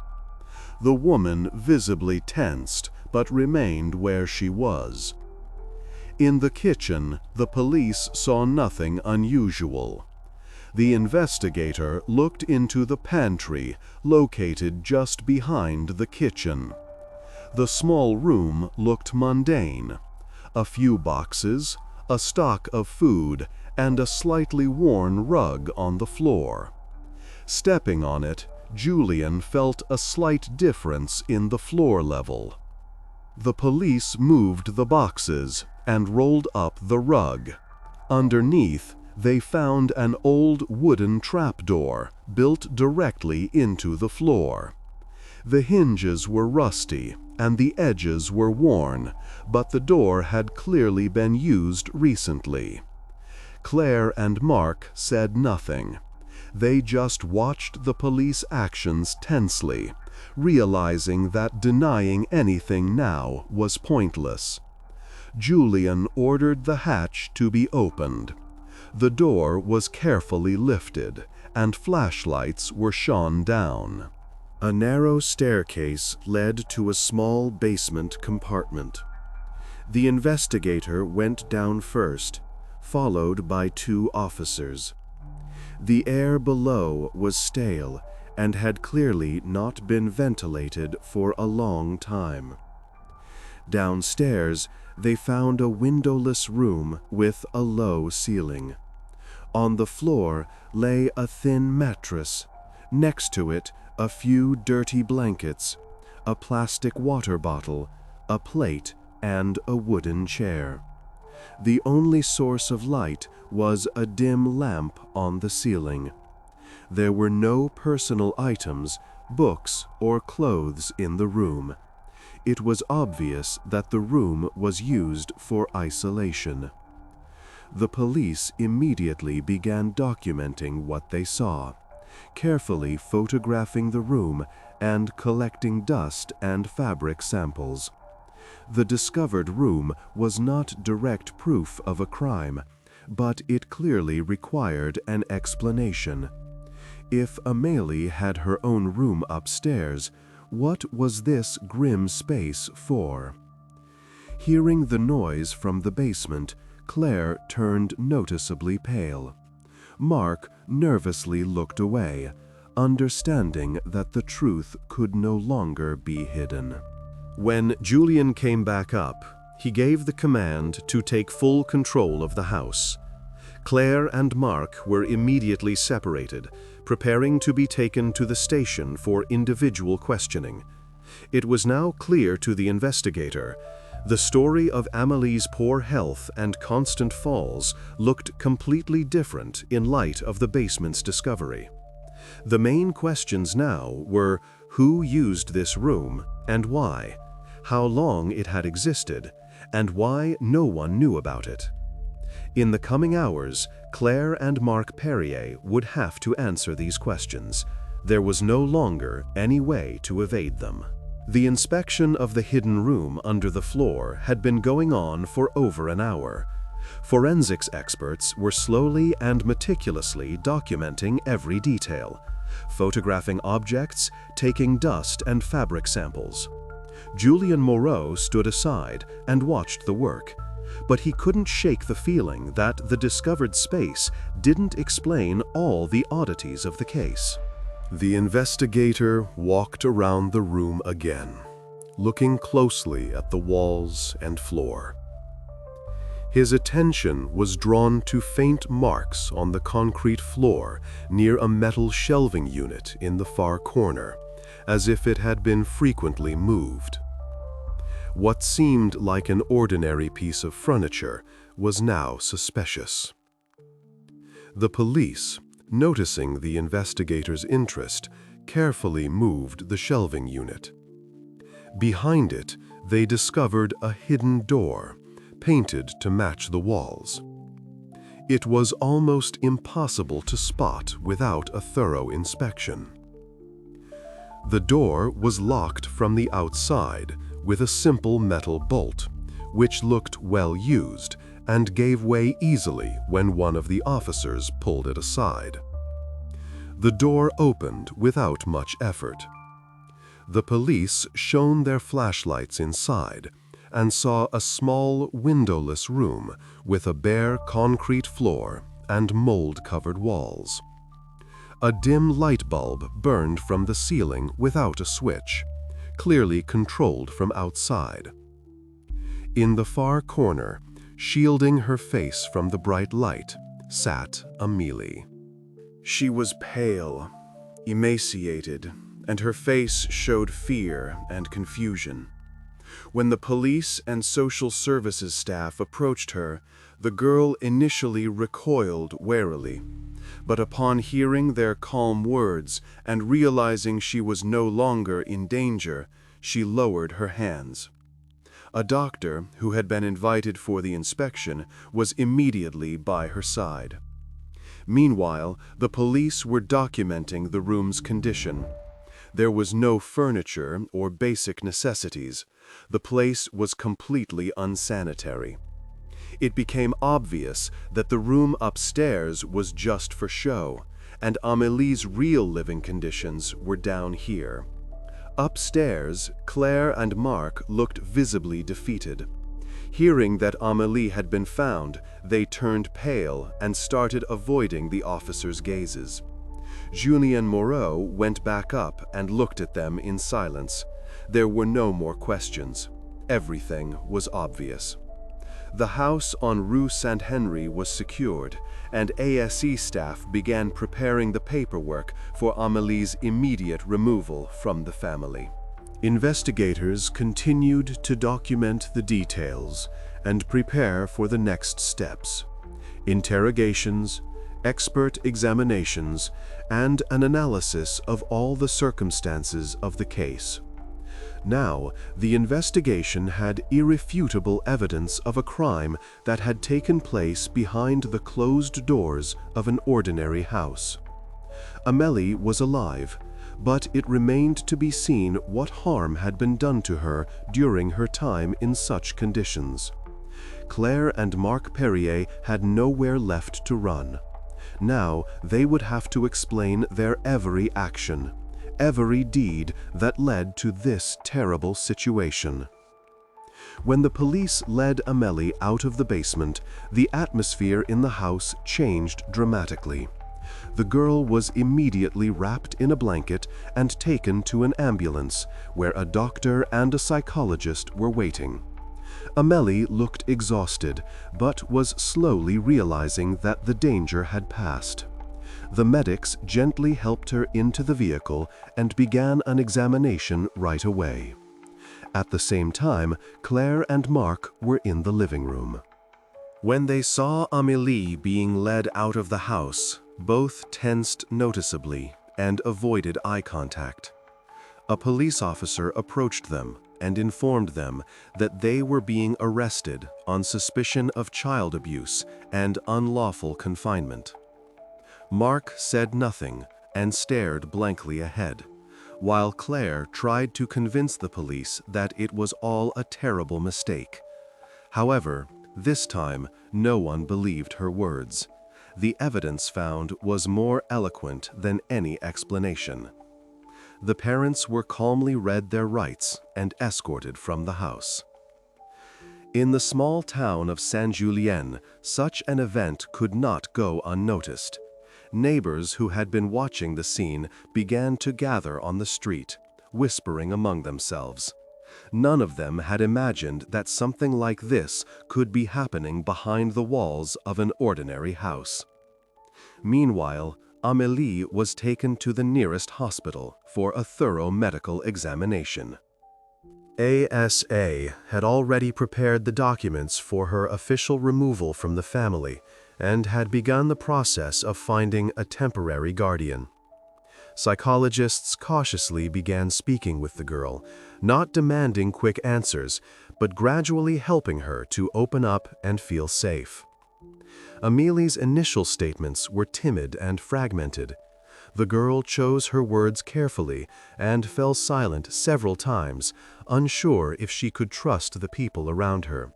The woman visibly tensed, but remained where she was. In the kitchen, the police saw nothing unusual. The investigator looked into the pantry, located just behind the kitchen. The small room looked mundane. A few boxes, a stock of food, and a slightly worn rug on the floor. Stepping on it, Julian felt a slight difference in the floor level. The police moved the boxes and rolled up the rug. Underneath, they found an old wooden trapdoor built directly into the floor. The hinges were rusty and the edges were worn, but the door had clearly been used recently. Claire and Mark said nothing. They just watched the police actions tensely, realizing that denying anything now was pointless. Julian ordered the hatch to be opened. The door was carefully lifted, and flashlights were shone down. A narrow staircase led to a small basement compartment. The investigator went down first, followed by 2 officers. The air below was stale and had clearly not been ventilated for a long time. Downstairs, they found a windowless room with a low ceiling. On the floor lay a thin mattress. Next to it, a few dirty blankets, a plastic water bottle, a plate, and a wooden chair. The only source of light was a dim lamp on the ceiling. There were no personal items, books, or clothes in the room. It was obvious that the room was used for isolation. The police immediately began documenting what they saw, carefully photographing the room and collecting dust and fabric samples. The discovered room was not direct proof of a crime, but it clearly required an explanation. If Amélie had her own room upstairs, what was this grim space for? Hearing the noise from the basement, Claire turned noticeably pale. Mark nervously looked away, understanding that the truth could no longer be hidden. When Julian came back up, he gave the command to take full control of the house. Claire and Mark were immediately separated, preparing to be taken to the station for individual questioning. It was now clear to the investigator. The story of Amélie's poor health and constant falls looked completely different in light of the basement's discovery. The main questions now were who used this room and why, how long it had existed, and why no one knew about it. In the coming hours, Claire and Mark Perrier would have to answer these questions. There was no longer any way to evade them. The inspection of the hidden room under the floor had been going on for over an hour. Forensics experts were slowly and meticulously documenting every detail, photographing objects, taking dust and fabric samples. Julian Moreau stood aside and watched the work, but he couldn't shake the feeling that the discovered space didn't explain all the oddities of the case. The investigator walked around the room again, looking closely at the walls and floor. His attention was drawn to faint marks on the concrete floor near a metal shelving unit in the far corner, as if it had been frequently moved. What seemed like an ordinary piece of furniture was now suspicious. The police, noticing the investigator's interest, carefully moved the shelving unit. Behind it, they discovered a hidden door, painted to match the walls. It was almost impossible to spot without a thorough inspection. The door was locked from the outside, with a simple metal bolt, which looked well used and gave way easily when one of the officers pulled it aside. The door opened without much effort. The police shone their flashlights inside and saw a small windowless room with a bare concrete floor and mold-covered walls. A dim light bulb burned from the ceiling without a switch, clearly controlled from outside. In the far corner, shielding her face from the bright light, sat Amélie. She was pale, emaciated, and her face showed fear and confusion. When the police and social services staff approached her, the girl initially recoiled warily, but upon hearing their calm words and realizing she was no longer in danger, she lowered her hands. A doctor, who had been invited for the inspection, was immediately by her side. Meanwhile, the police were documenting the room's condition. There was no furniture or basic necessities. The place was completely unsanitary. It became obvious that the room upstairs was just for show, and Amélie's real living conditions were down here. Upstairs, Claire and Mark looked visibly defeated. Hearing that Amélie had been found, they turned pale and started avoiding the officers' gazes. Julien Moreau went back up and looked at them in silence. There were no more questions. Everything was obvious. The house on Rue Saint-Henri was secured, and ASE staff began preparing the paperwork for Amélie's immediate removal from the family. Investigators continued to document the details and prepare for the next steps: interrogations, expert examinations, and an analysis of all the circumstances of the case. Now, the investigation had irrefutable evidence of a crime that had taken place behind the closed doors of an ordinary house. Amélie was alive, but it remained to be seen what harm had been done to her during her time in such conditions. Claire and Marc Perrier had nowhere left to run. Now they would have to explain their every action, every deed that led to this terrible situation. When the police led Amélie out of the basement, the atmosphere in the house changed dramatically. The girl was immediately wrapped in a blanket and taken to an ambulance, where a doctor and a psychologist were waiting. Amélie looked exhausted, but was slowly realizing that the danger had passed. The medics gently helped her into the vehicle and began an examination right away. At the same time, Claire and Mark were in the living room. When they saw Amélie being led out of the house, both tensed noticeably and avoided eye contact. A police officer approached them and informed them that they were being arrested on suspicion of child abuse and unlawful confinement. Mark said nothing and stared blankly ahead, while Claire tried to convince the police that it was all a terrible mistake. However, this time, no one believed her words. The evidence found was more eloquent than any explanation. The parents were calmly read their rights and escorted from the house. In the small town of Saint-Julien, such an event could not go unnoticed. Neighbors who had been watching the scene began to gather on the street, whispering among themselves. None of them had imagined that something like this could be happening behind the walls of an ordinary house. Meanwhile, Amélie was taken to the nearest hospital for a thorough medical examination. ASA had already prepared the documents for her official removal from the family and had begun the process of finding a temporary guardian. Psychologists cautiously began speaking with the girl, not demanding quick answers, but gradually helping her to open up and feel safe. Amélie's initial statements were timid and fragmented. The girl chose her words carefully and fell silent several times unsure if she could trust the people around her.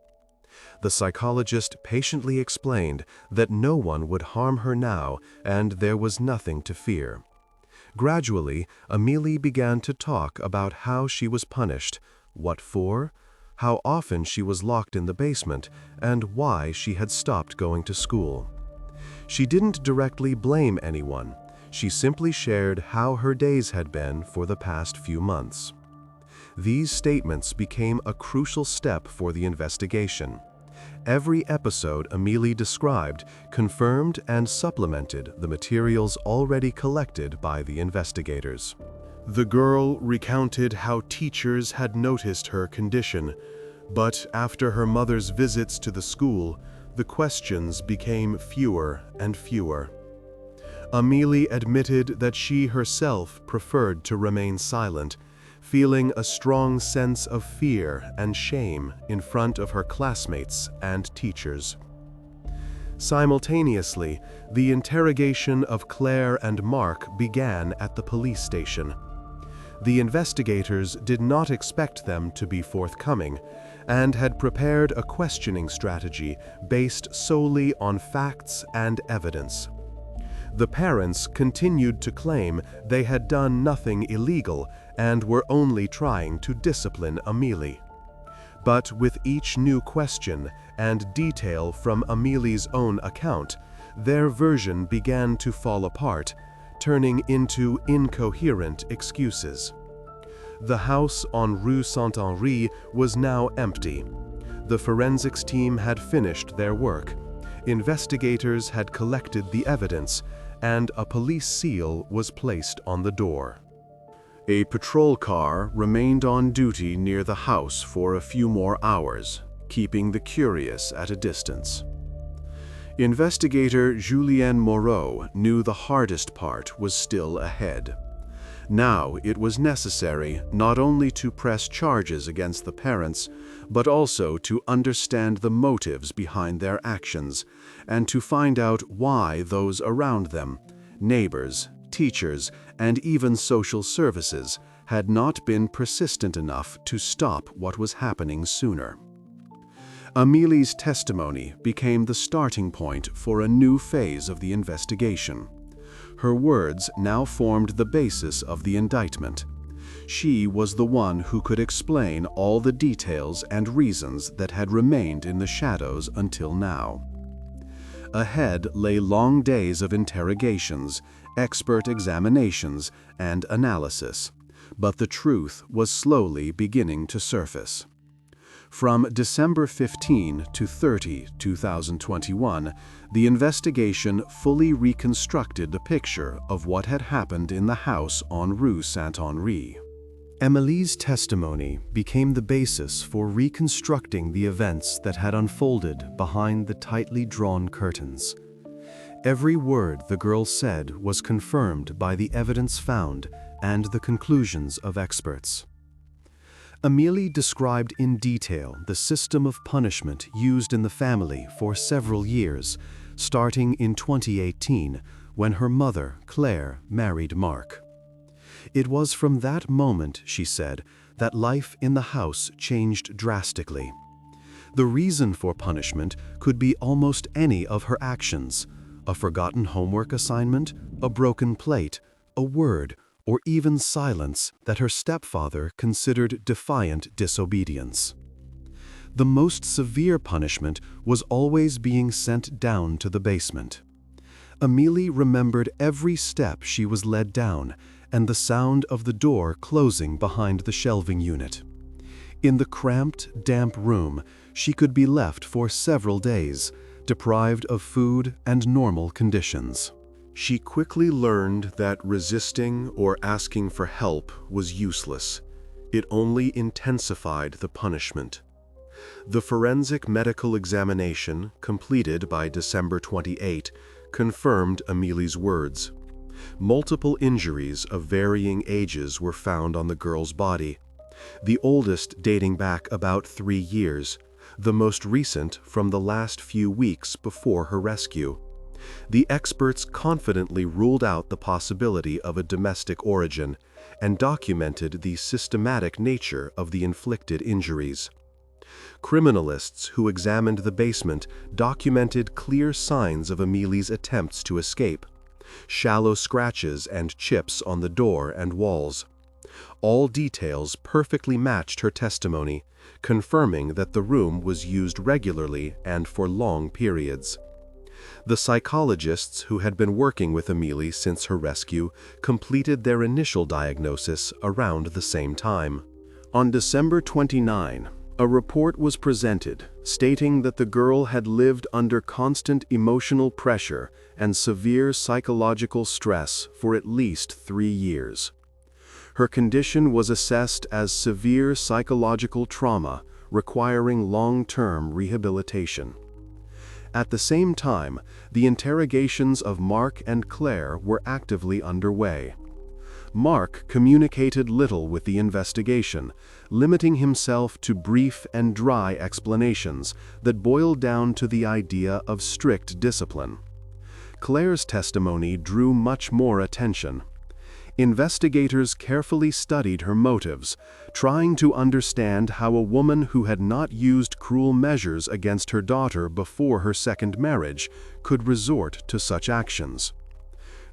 The psychologist patiently explained that no one would harm her now and there was nothing to fear. Gradually, Amélie began to talk about how she was punished, what for, how often she was locked in the basement, and why she had stopped going to school. She didn't directly blame anyone. She simply shared how her days had been for the past few months. These statements became a crucial step for the investigation. Every episode Amélie described confirmed and supplemented the materials already collected by the investigators. The girl recounted how teachers had noticed her condition, but after her mother's visits to the school, the questions became fewer and fewer. Amélie admitted that she herself preferred to remain silent, feeling a strong sense of fear and shame in front of her classmates and teachers. Simultaneously, the interrogation of Claire and Mark began at the police station. The investigators did not expect them to be forthcoming, and had prepared a questioning strategy based solely on facts and evidence. The parents continued to claim they had done nothing illegal and were only trying to discipline Amélie. But with each new question and detail from Amélie's own account, their version began to fall apart, turning into incoherent excuses. The house on Rue Saint-Henri was now empty. The forensics team had finished their work. Investigators had collected the evidence, and a police seal was placed on the door. A patrol car remained on duty near the house for a few more hours, keeping the curious at a distance. Investigator Julien Moreau knew the hardest part was still ahead. Now it was necessary not only to press charges against the parents, but also to understand the motives behind their actions, and to find out why those around them, neighbors, teachers, and even social services, had not been persistent enough to stop what was happening sooner. Amélie's testimony became the starting point for a new phase of the investigation. Her words now formed the basis of the indictment. She was the one who could explain all the details and reasons that had remained in the shadows until now. Ahead lay long days of interrogations, expert examinations, and analysis, but the truth was slowly beginning to surface. From December 15 to 30, 2021, the investigation fully reconstructed the picture of what had happened in the house on Rue Saint-Henri. Amélie's testimony became the basis for reconstructing the events that had unfolded behind the tightly drawn curtains. Every word the girl said was confirmed by the evidence found and the conclusions of experts. Amélie described in detail the system of punishment used in the family for several years, starting in 2018, when her mother, Claire, married Mark. It was from that moment, she said, that life in the house changed drastically. The reason for punishment could be almost any of her actions: a forgotten homework assignment, a broken plate, a word, or even silence that her stepfather considered defiant disobedience. The most severe punishment was always being sent down to the basement. Amélie remembered every step she was led down and the sound of the door closing behind the shelving unit. In the cramped, damp room, she could be left for several days, deprived of food and normal conditions. She quickly learned that resisting or asking for help was useless. It only intensified the punishment. The forensic medical examination, completed by December 28, confirmed Amélie's words. Multiple injuries of varying ages were found on the girl's body, the oldest dating back about 3 years, the most recent from the last few weeks before her rescue. The experts confidently ruled out the possibility of a domestic origin, and documented the systematic nature of the inflicted injuries. Criminalists who examined the basement documented clear signs of Amélie's attempts to escape, shallow scratches and chips on the door and walls. All details perfectly matched her testimony, confirming that the room was used regularly and for long periods. The psychologists who had been working with Amélie since her rescue completed their initial diagnosis around the same time. On December 29, a report was presented stating that the girl had lived under constant emotional pressure and severe psychological stress for at least 3 years. Her condition was assessed as severe psychological trauma requiring long-term rehabilitation. At the same time, the interrogations of Mark and Claire were actively underway. Mark communicated little with the investigation, limiting himself to brief and dry explanations that boiled down to the idea of strict discipline. Claire's testimony drew much more attention. Investigators carefully studied her motives, trying to understand how a woman who had not used cruel measures against her daughter before her second marriage could resort to such actions.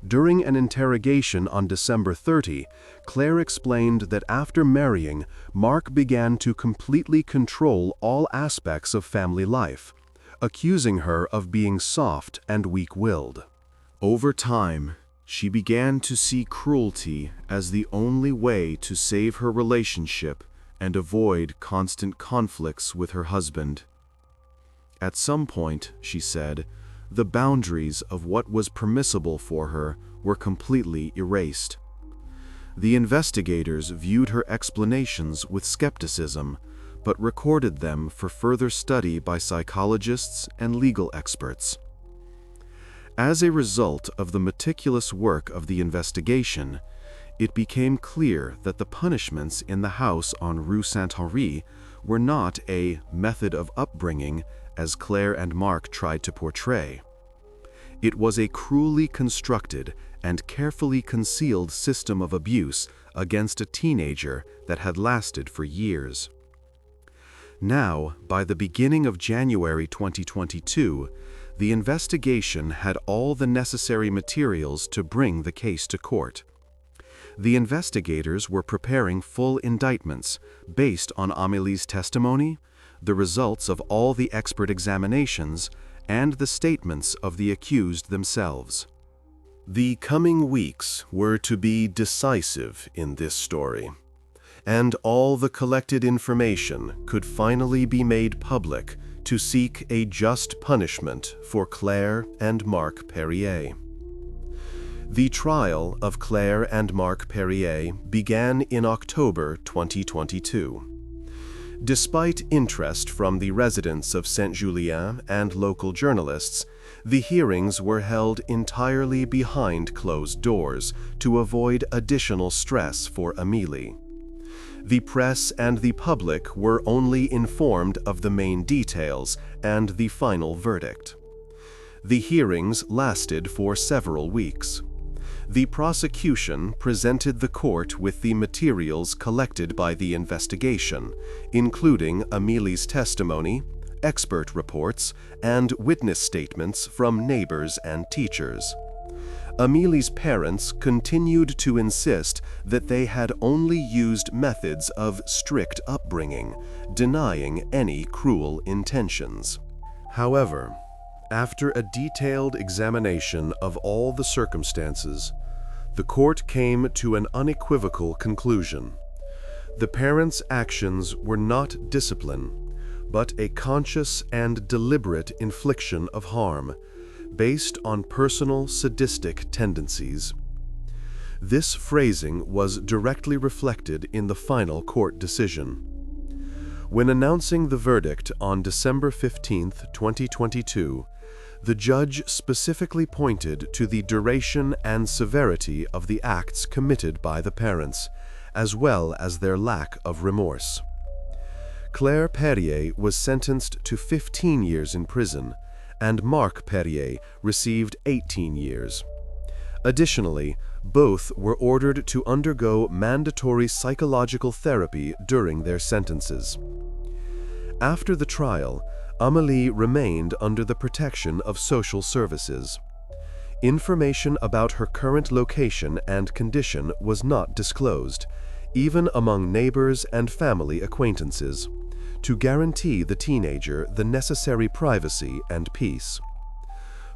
During an interrogation on December 30, Claire explained that after marrying, Mark began to completely control all aspects of family life, accusing her of being soft and weak-willed. Over time, she began to see cruelty as the only way to save her relationship and avoid constant conflicts with her husband. At some point, she said, the boundaries of what was permissible for her were completely erased. The investigators viewed her explanations with skepticism, but recorded them for further study by psychologists and legal experts. As a result of the meticulous work of the investigation, it became clear that the punishments in the house on Rue Saint-Henri were not a method of upbringing as Claire and Mark tried to portray. It was a cruelly constructed and carefully concealed system of abuse against a teenager that had lasted for years. Now, by the beginning of January 2022, the investigation had all the necessary materials to bring the case to court. The investigators were preparing full indictments based on Amélie's testimony, the results of all the expert examinations, and the statements of the accused themselves. The coming weeks were to be decisive in this story, and all the collected information could finally be made public to seek a just punishment for Claire and Mark Perrier. The trial of Claire and Mark Perrier began in October 2022. Despite interest from the residents of Saint-Julien and local journalists, the hearings were held entirely behind closed doors to avoid additional stress for Amélie. The press and the public were only informed of the main details and the final verdict. The hearings lasted for several weeks. The prosecution presented the court with the materials collected by the investigation, including Amélie's testimony, expert reports, and witness statements from neighbors and teachers. Amélie's parents continued to insist that they had only used methods of strict upbringing, denying any cruel intentions. However, after a detailed examination of all the circumstances, the court came to an unequivocal conclusion. The parents' actions were not discipline, but a conscious and deliberate infliction of harm, based on personal sadistic tendencies. This phrasing was directly reflected in the final court decision. When announcing the verdict on December 15, 2022, the judge specifically pointed to the duration and severity of the acts committed by the parents, as well as their lack of remorse. Claire Perrier was sentenced to 15 years in prison, and Mark Perrier received 18 years. Additionally, both were ordered to undergo mandatory psychological therapy during their sentences. After the trial, Amélie remained under the protection of social services. Information about her current location and condition was not disclosed, even among neighbors and family acquaintances, to guarantee the teenager the necessary privacy and peace.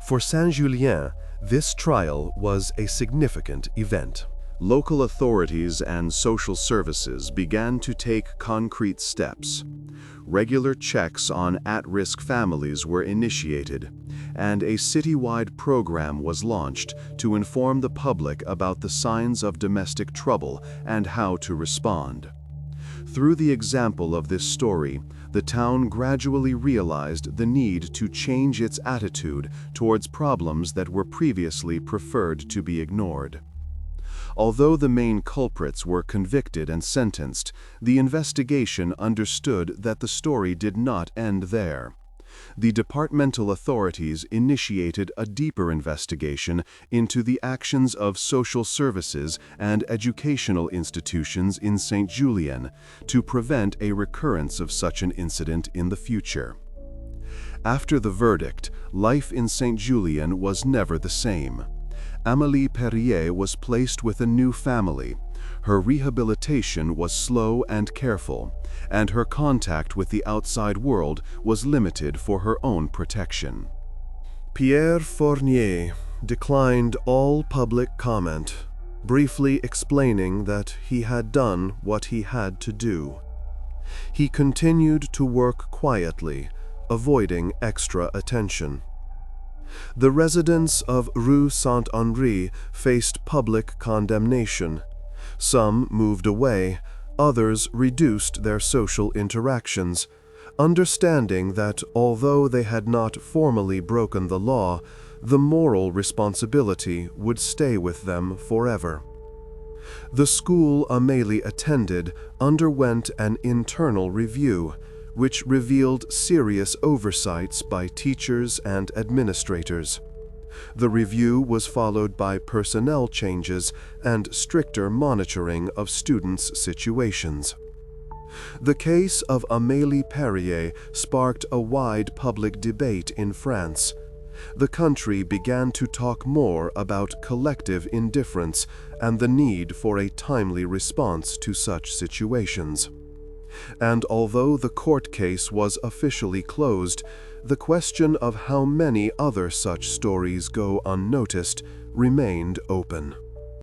For Saint-Julien, this trial was a significant event. Local authorities and social services began to take concrete steps. Regular checks on at-risk families were initiated, and a citywide program was launched to inform the public about the signs of domestic trouble and how to respond. Through the example of this story, the town gradually realized the need to change its attitude towards problems that were previously preferred to be ignored. Although the main culprits were convicted and sentenced, the investigation understood that the story did not end there. The departmental authorities initiated a deeper investigation into the actions of social services and educational institutions in Saint-Julien to prevent a recurrence of such an incident in the future. After the verdict, life in Saint-Julien was never the same. Amélie Perrier was placed with a new family. Her rehabilitation was slow and careful, and her contact with the outside world was limited for her own protection. Pierre Fournier declined all public comment, briefly explaining that he had done what he had to do. He continued to work quietly, avoiding extra attention. The residents of Rue Saint-Henri faced public condemnation. Some moved away, others reduced their social interactions, understanding that although they had not formally broken the law, the moral responsibility would stay with them forever. The school Amélie attended underwent an internal review, which revealed serious oversights by teachers and administrators. The review was followed by personnel changes and stricter monitoring of students' situations. The case of Amélie Perrier sparked a wide public debate in France. The country began to talk more about collective indifference and the need for a timely response to such situations. And although the court case was officially closed, the question of how many other such stories go unnoticed remained open.